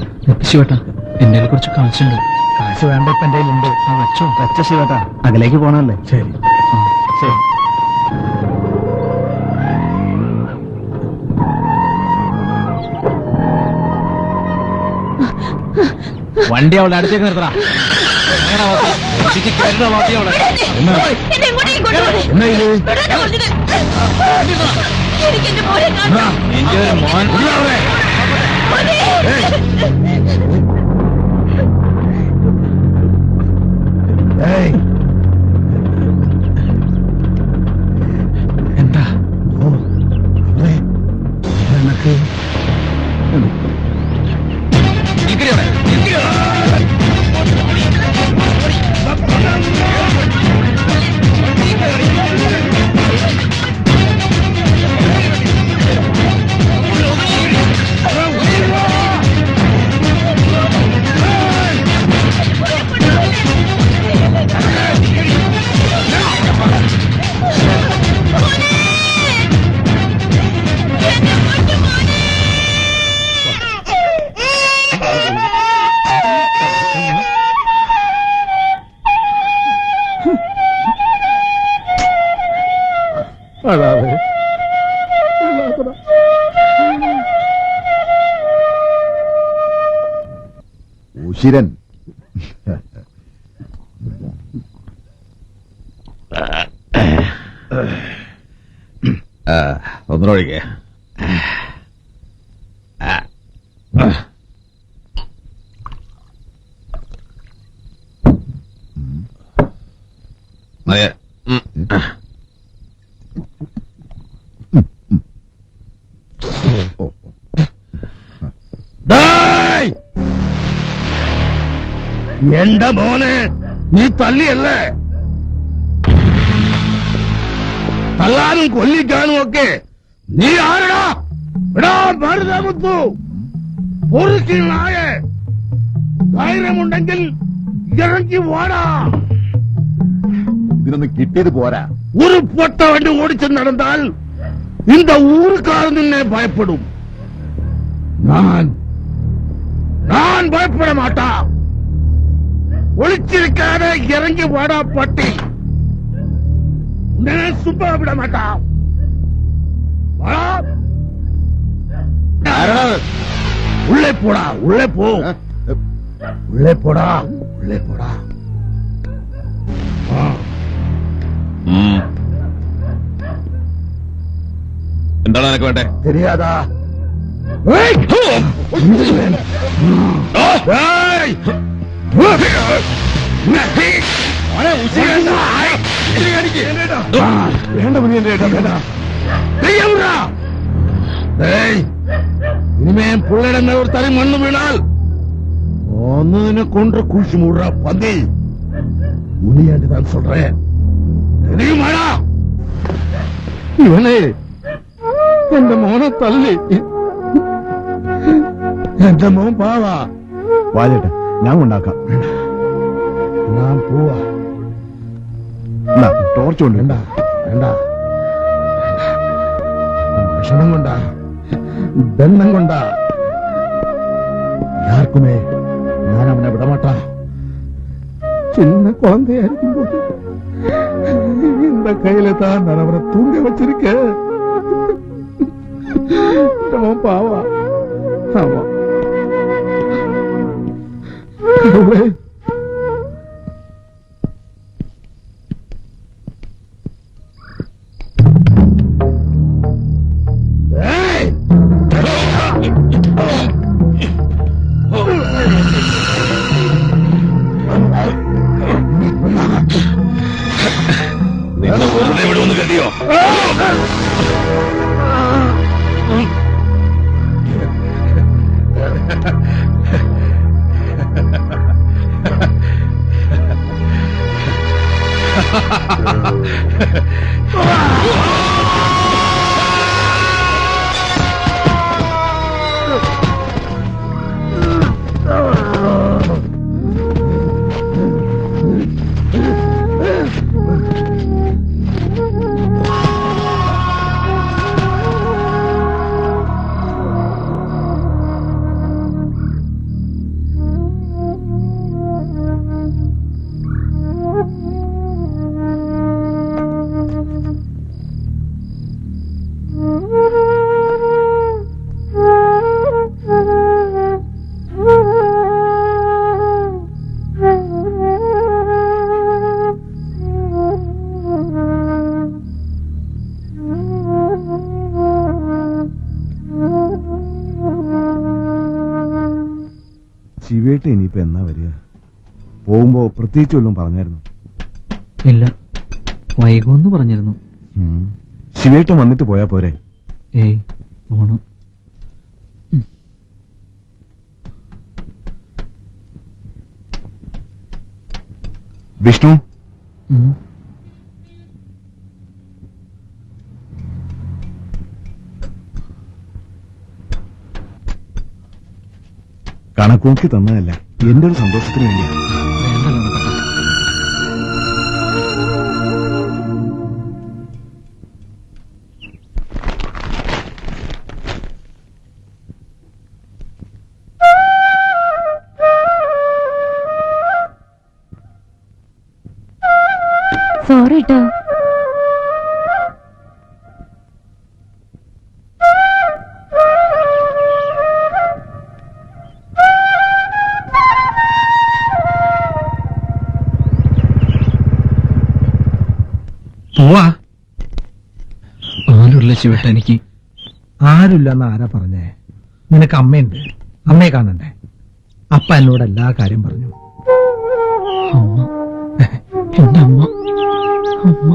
ശിവേട്ടാ, എന്റെ കുറച്ച് കാശുണ്ട്. കാശ് വേണ്ട, ഇപ്പൊ എന്റെ ഉണ്ട്. വെച്ചോ. വെച്ച ശിവേട്ടാ, അകലേക്ക് പോണല്ലേ? ശരി. ശരി. വണ്ടി അവളുടെ അടുത്തേക്ക് നിർത്തടാ. എന്റെ ഒരു മോൻ. എന്താ? എനക്ക് ഉശിരൻ. ഒന്നൊഴികെ. അതെ. എന്റെ മോനെ നീ തല്ലിയല്ലേ? തല്ലാനും കൊല്ലിക്കാനും ഒക്കെ നീ ആരടാ? എടാ മരുതമുത്തു, നായ, ധൈര്യമുണ്ടെങ്കിൽ ഇറങ്ങി വാടാ. ഇതിനൊന്ന് കിട്ടിയത് പോരാ. ഒരു പൊട്ട വണ്ടി ഓടിച്ചു നടന്നാൽ இந்த ஊருக்காரன் നിന്നെ ഭയപ്പെടും. ഞാൻ ഭയപ്പെട മാട്ടാ. ഒളിച്ചിരിക്കാതെ ഇറങ്ങി വാടാ പട്ടി. ഞാൻ സുമ്മാ വിട മാട്ടാ. உள்ளே போடா, உள்ளே போ, உள்ளே போடா, உள்ளே போடா. എന്താണ് നിനക്ക് വേണ്ടേ? தெரியாதா? இனிமே புள்ளிடமே ஒரு தனி மண்ணு வீணால் ஒன்னு கொன்ற குழிச்சு மூடுறா பந்தி. முடியாண்டுதான் சொல்றேன். தெரியுமாடா? ഇവനെ എന്റെ മോനെ തല്ലി. എന്റെ മോൻ പാവാ. വാലേട്ടാ, ഞാൻ കൊണ്ടാക്കാം. ഞാൻ പോവാ. ടോർച്ച് കൊണ്ട് വേണ്ട വേണ്ട. വിഷമം കൊണ്ടാ, ദണ്ണം കൊണ്ടാ. யாருக்குமே ഞാൻ അവനെ വിടമാട്ടാ. சின்ன குழந்தையாയിരിക്കും போது இந்த கையில தான் நான் அவனை தூங்க வச்சிருக்கேன். பாவா. ஆமா വിടുമെന്ന് കരുതിയോ? ശിവേട്ട ഇനിയിപ്പോ എന്നാ വരിക? പോകുമ്പോ പ്രത്യേകിച്ച് വല്ലതും പറഞ്ഞായിരുന്നു? ഇല്ല, വൈകുമെന്ന് പറഞ്ഞിരുന്നു. ശിവേട്ടൻ വന്നിട്ട് പോയാ പോരെ? ഏയ് പോണം. വിഷ്ണു, കണക്കൂക്കി തന്നതല്ല, എന്റെ ഒരു സന്തോഷത്തിന് വേണ്ടിയാണ്. സോറി ട്ടോ. പോവാ. ആരുള്ള ശിവട്ട എനിക്ക്? ആരുല്ലെന്ന് ആരാ പറഞ്ഞേ? നിനക്ക് അമ്മയുണ്ട്, അമ്മയെ കാണണ്ടേ? അപ്പ എന്നോട് എല്ലാ കാര്യം പറഞ്ഞു. അമ്മ, എന്റെ അമ്മ. അമ്മ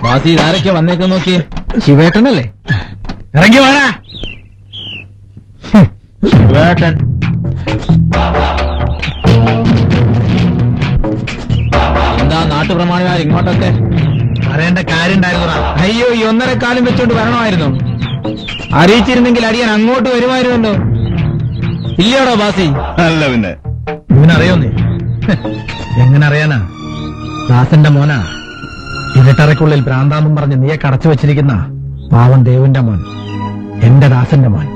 വാസി ആരൊക്കെ വന്നേക്കാൻ നോക്കി ശിവേട്ടനല്ലേ? ഇറങ്ങി വേണ ശിവേട്ടൻ. എന്താ നാട്ടുപ്രമാണിമാർ ഇങ്ങോട്ടൊക്കെ? പറയേണ്ട കാര്യം ഉണ്ടായിരുന്നടാ. അയ്യോ, ഈ 1.5 കാലം വെച്ചോണ്ട് വരണമായിരുന്നു. അറിയിച്ചിരുന്നെങ്കിൽ അടിയാൻ അങ്ങോട്ട് വരുമായിരുന്നല്ലോ. ഇല്ലയോടോ ബാസി? അല്ല പിന്നെ ഇവനറിയോ നീ? എങ്ങനെ അറിയാനാ? ദാസന്റെ മോനാ. ഇരട്ടറയ്ക്കുള്ളിൽ ഭ്രാന്താന്നും പറഞ്ഞ് നീയെ കടച്ചു വെച്ചിരിക്കുന്ന പാവൻ ദേവന്റെ മോൻ, എന്റെ ദാസന്റെ മോൻ.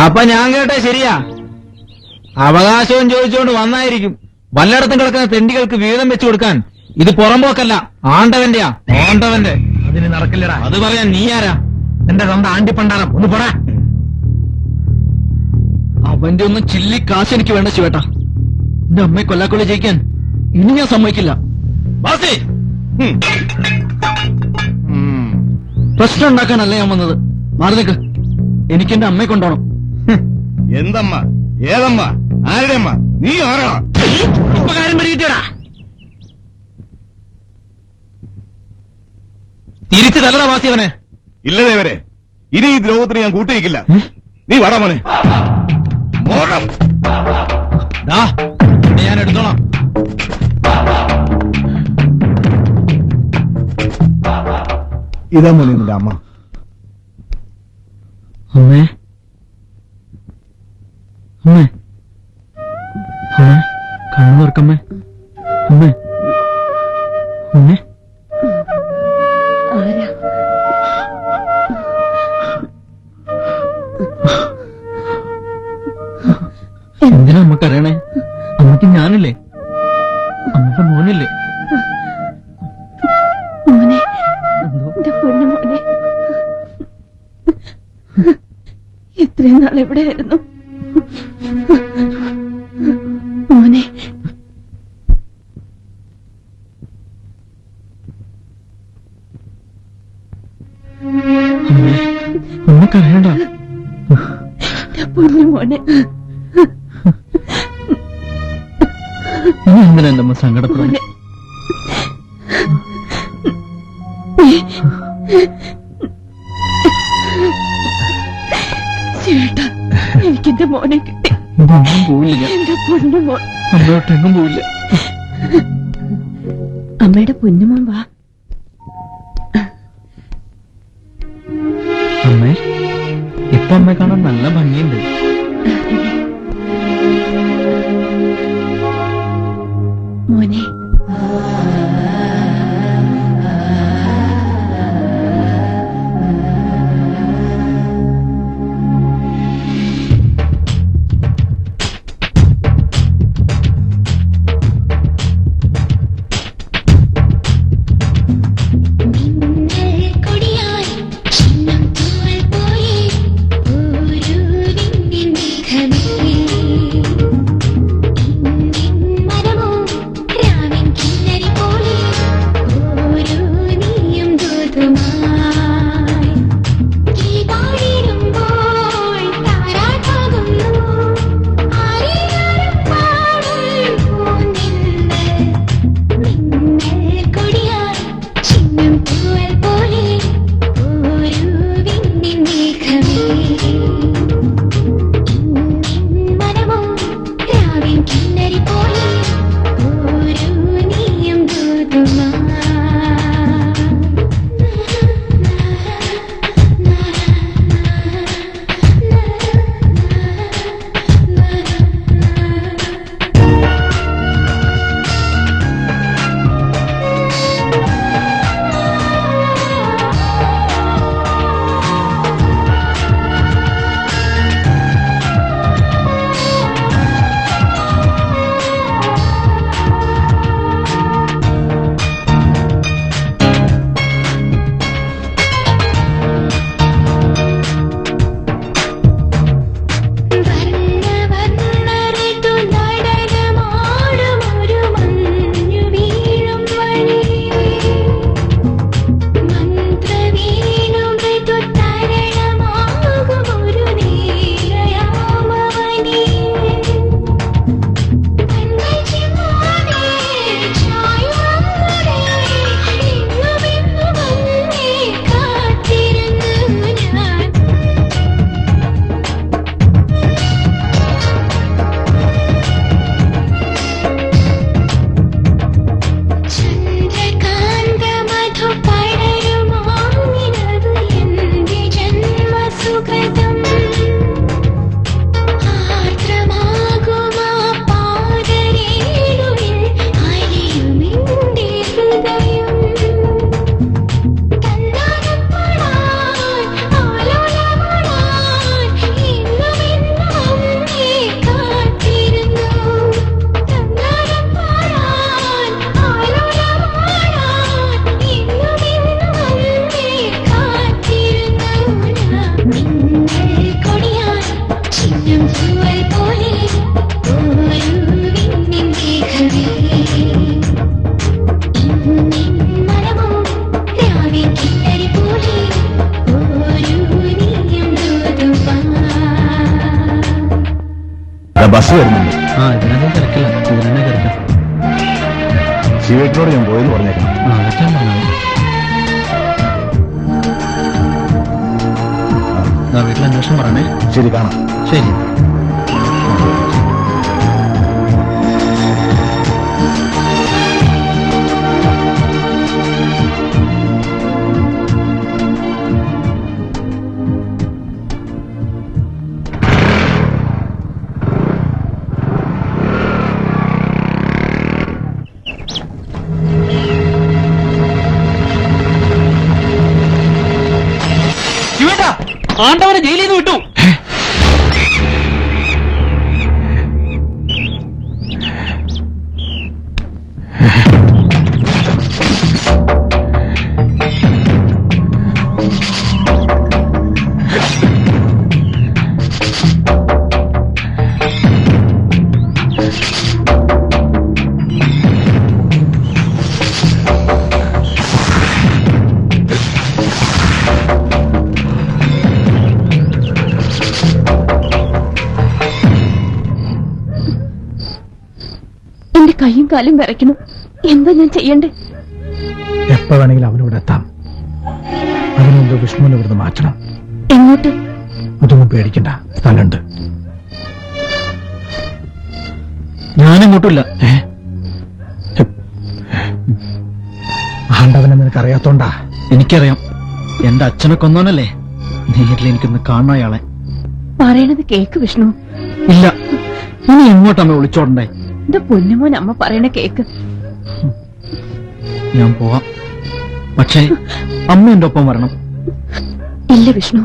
അപ്പൊ ഞാൻ കേട്ടേ ശരിയാ. അവകാശവും ചോദിച്ചുകൊണ്ട് വന്നായിരിക്കും. വല്ലയിടത്തും കിടക്കുന്ന തെണ്ടികൾക്ക് വീതം വെച്ചു കൊടുക്കാൻ ഇത് പുറമ്പോക്കല്ല, ആണ്ടവന്റെയാ. ആണ്ടവന്റെ. അതിന് നടക്കില്ലടാ. അത് പറയാൻ നീ ആരാ? എന്റെ സ്വന്തം ആണ്ടിപ്പണ്ടാരം. ഒന്ന് പോടാ. അവന്റെ ഒന്നും ചില്ലി കാശ് എനിക്ക് വേണ്ട ശിവേട്ടാ. എന്റെ അമ്മയെ കൊല്ലാക്കൊള്ളി ജയിക്കാൻ ഇനി ഞാൻ സമ്മതിക്കില്ല. ബാസി, പ്രശ്നം ഉണ്ടാക്കാനല്ല ഞാൻ വന്നത്. മാറി നിൽക്ക്. എനിക്ക് എന്റെ അമ്മയെ കൊണ്ടോണം. എന്തമ്മ? ഏതമ്മ? ആരുടെ അമ്മ? നീ ആരാ? ഇപ്പൊ കാര്യം പിടികിട്ടിയടാ. തിരിച്ചു തല്ലടാ ബാസി അവനെ. ഇല്ല ദേവരെ, ഇനി ഈ ദ്രോഹത്തിന് ഞാൻ കൂട്ടിയിരിക്കില്ല. നീ വാടാ മോനെ. മോണം. ദാ, നിന്നെ ഞാൻ എടുത്തോളാം. ഇതാ മോനെ നിന്റെ അമ്മ. അമ്മേ, അമ്മേ, അമ്മേ, കണ്ണു തുറക്കമ്മേ. അമ്മേ, അമ്മേ. ആരാ? എന്തിനാ അമ്മക്ക് അറിയണേ? അമ്മക്ക് ഞാനില്ലേ? അമ്മയുടെ മോനില്ലേ? മോനെ, എന്തോ എന്റെ പൊന്നു മോനെ, ഇത്രയും നാൾ എവിടെയായിരുന്നു മോനെ? അമ്മേ, അമ്മക്കറിയണ്ട. എന്റെ പൊന്നു മോനെ, ഇനി എന്തിനാ എന്റെ അമ്മ സങ്കടപ്പെടുന്നത്? ചേട്ടാ, എനിക്കെന്റെ മോനെ കിട്ടി. ഇതൊന്നും പോവില്ല ഞാൻ. എന്റെ പൊന്നു മോൻ. അമ്മയോട്ടെങ്ങും പോവില്ല. അമ്മയുടെ പൊന്നുമോൻ വാ. അമ്മേ, ഇപ്പൊ അമ്മയെ കാണാൻ നല്ല ഭംഗിയുണ്ട്. മോനെ, മരമോ രാവിലെ ബസ് വരുന്നുണ്ട്. ആ ഇതിനകം തിരക്കില്ല, ഇതിനെ കയറിക്കാം. ശിവേട്ടനോട് ഞാൻ പോയെന്ന് പറഞ്ഞേക്കണം. ആ അതൊക്കെ ഞാൻ പറഞ്ഞു. വീട്ടിൽ അന്വേഷണം പറയണേ. ശരി, കാണാം. ശരി. ആണ്ടവനെ ജയിലിൽ നിന്ന് വിട്ടു. എന്റെ കൈയും കാലും വിറയ്ക്കണം. എന്താ ഞാൻ ചെയ്യണ്ടേ? എപ്പോ വേണമെങ്കിലും അവനിവിടെ എത്താം. അതിനുമുമ്പ് വിഷ്ണുവിനെ ഇവിടുന്ന് മാറ്റണം. എങ്ങോട്ട്? അതൊന്നും പേടിക്കണ്ട, സ്ഥലമുണ്ട്. ഞാനെങ്ങോട്ടില്ല. ആണ്ടവനെ നിനക്കറിയാത്തോണ്ടാ. എനിക്കറിയാം. എന്റെ അച്ഛനെ കൊന്നോനല്ലേ. നേരിൽ എനിക്കൊന്ന് കാണണം അയാളെ. പറയണത് കേക്ക് വിഷ്ണു. ഇല്ല, ഇനി എങ്ങോട്ടമ്മ വിളിച്ചോടണ്ടേ? എന്റെ പൊന്നുമോൻ അമ്മ പറയണ കേക്ക്. ഞാൻ പോവാം, പക്ഷേ അമ്മ എന്റെ ഒപ്പം വരണം. ഇല്ല വിഷ്ണു,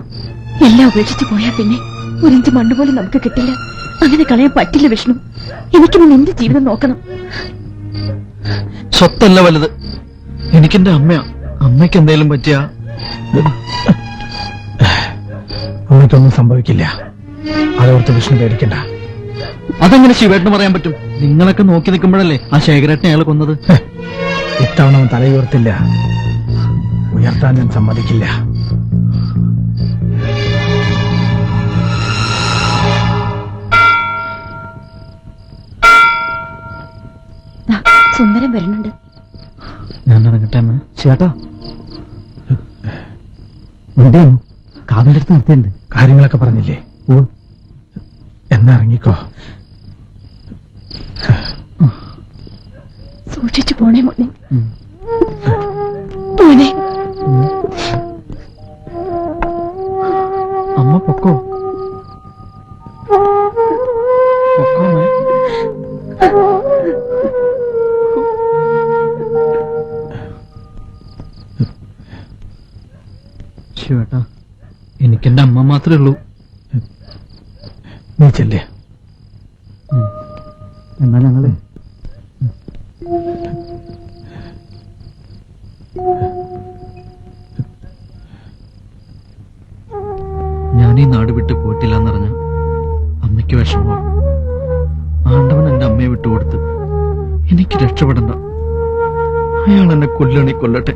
എല്ലാം ഉപേക്ഷിച്ച് പോയാ പിന്നെ ഒരിഞ്ച് മണ്ണ് പോലും നമുക്ക് കിട്ടില്ല. അങ്ങനെ കളയാൻ പറ്റില്ല വിഷ്ണു. എനിക്കിനി നിന്റെ ജീവിതം നോക്കണം. സ്വത്തല്ല വലുത്, എനിക്കെന്റെ അമ്മയാ. അമ്മയ്ക്ക് എന്തേലും പറ്റിയാ അമ്മയ്ക്കൊന്നും സംഭവിക്കില്ല. അതോർത്ത് വിഷ്ണു പേടിക്കണ്ട. അതെങ്ങനെ ശിവേട്ടന് പറയാൻ പറ്റും? നിങ്ങളൊക്കെ നോക്കി നിൽക്കുമ്പോഴല്ലേ ആ ശേഖരേട്ടനെ അയാൾ കൊന്നത്. ഇത്തവണ അവൻ തലയുയർത്തില്ല. ഉയർത്താൻ ഞാൻ സമ്മതിക്കില്ല. സുന്ദരം വരുന്നുണ്ട്. ഞാൻ ഇറങ്ങട്ടെ അമ്മ. ചേട്ടാ, എവിടെയാണ്? കാവിന്റെ അടുത്ത് നിർത്തിയുണ്ട്. കാര്യങ്ങളൊക്കെ പറഞ്ഞില്ലേ? എന്നാ ഇറങ്ങിക്കോ. സൂക്ഷിച്ചു പോണേ മോനെ. മോനെ അമ്മ പൊക്കോ. പൊക്കോ അമ്മ. ശിവേട്ടാ, എനിക്കെന്റെ അമ്മ മാത്രമേ ഉള്ളൂ. നീ ചെല്ലേ. എന്നാ ഞങ്ങള് ഞാൻ ഈ നാട് വിട്ട് പോയിട്ടില്ല എന്നറിഞ്ഞ അമ്മയ്ക്ക് വിഷമോ. ആണ്ടവൻ എന്റെ അമ്മയെ വിട്ടുകൊടുത്ത് എനിക്ക് രക്ഷപ്പെടണ്ട. അയാൾ എന്നെ കൊല്ലണി കൊല്ലട്ടെ.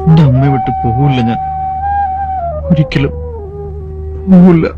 എന്റെ അമ്മയെ വിട്ട് പോവില്ല ഞാൻ, ഒരിക്കലും പോവില്ല.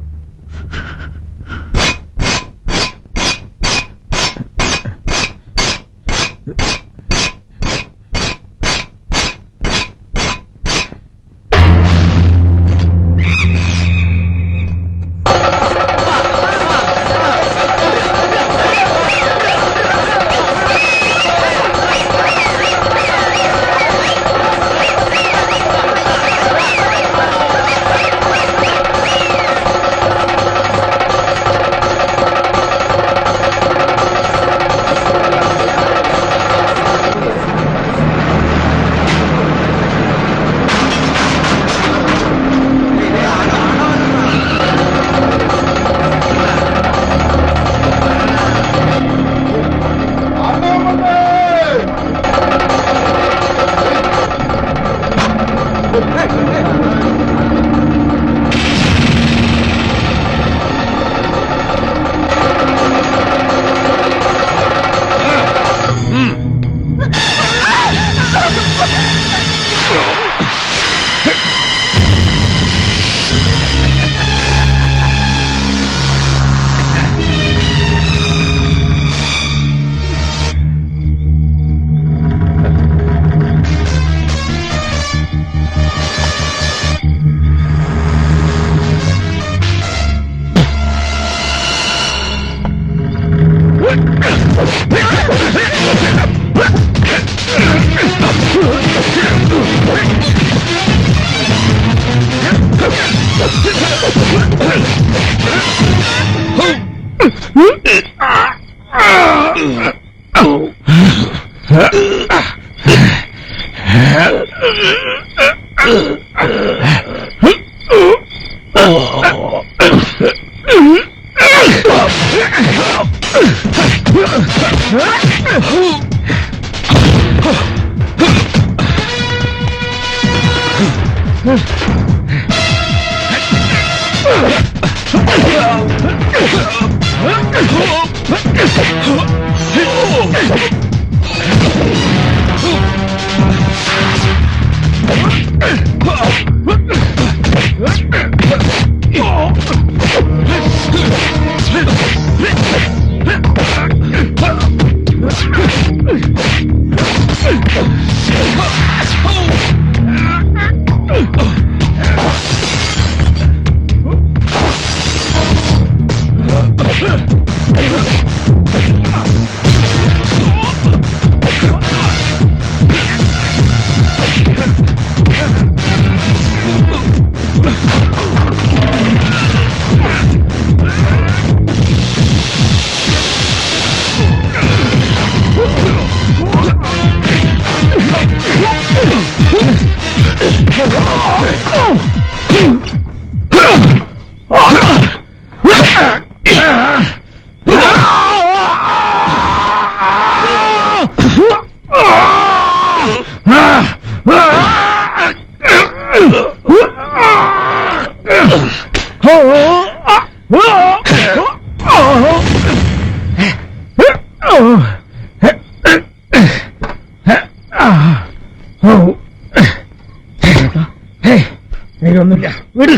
ഒന്നുമില്ല വിട്.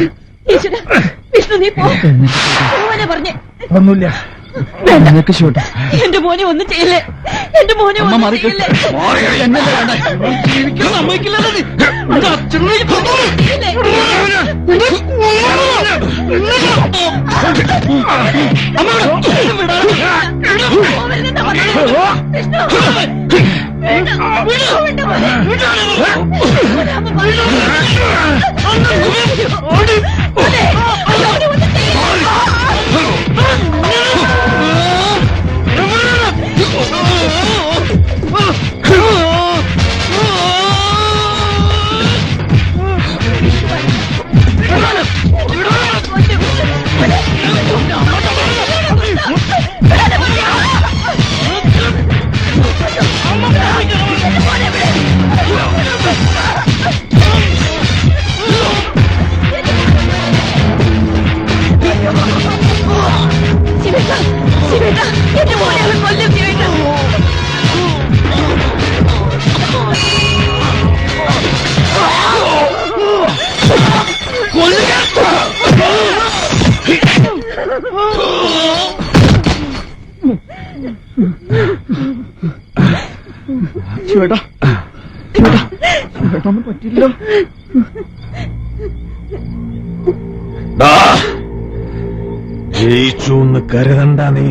വിഷ്ണു നീ പറഞ്ഞേ ഒന്നുമില്ല. നിനക്ക് ശിവട്ട എന്റെ മോനെ ഒന്നും ചെയ്യല്ലേ, എന്റെ മോനെ അമ്മ ഒന്നും മാറിക്ക്. ചെയ്യല്ലേ. എന്നല്ലേ വേണ്ട? ജീവിക്കാൻ സമ്മതിക്കില്ലല്ലോ നീ. നിന്റെ അച്ഛനെ എന്റെ മോനെ അവൻ കൊല്ലും ശിവേട്ട. ശിവേട്ടാ ശിവേട്ടാ ശിവേട്ടൊന്നും പറ്റില്ലല്ലോ. ജയിച്ചൂന്ന് കരുതണ്ട നീ.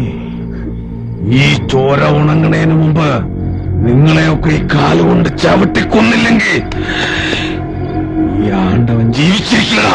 ഈ ചോര ഉണങ്ങണേന് മുമ്പ് നിങ്ങളെയൊക്കെ ഈ കാലുകൊണ്ട് ചവിട്ടിക്കൊന്നില്ലെങ്കിൽ ഈ ആണ്ടവൻ ജീവിച്ചിരിക്കണ.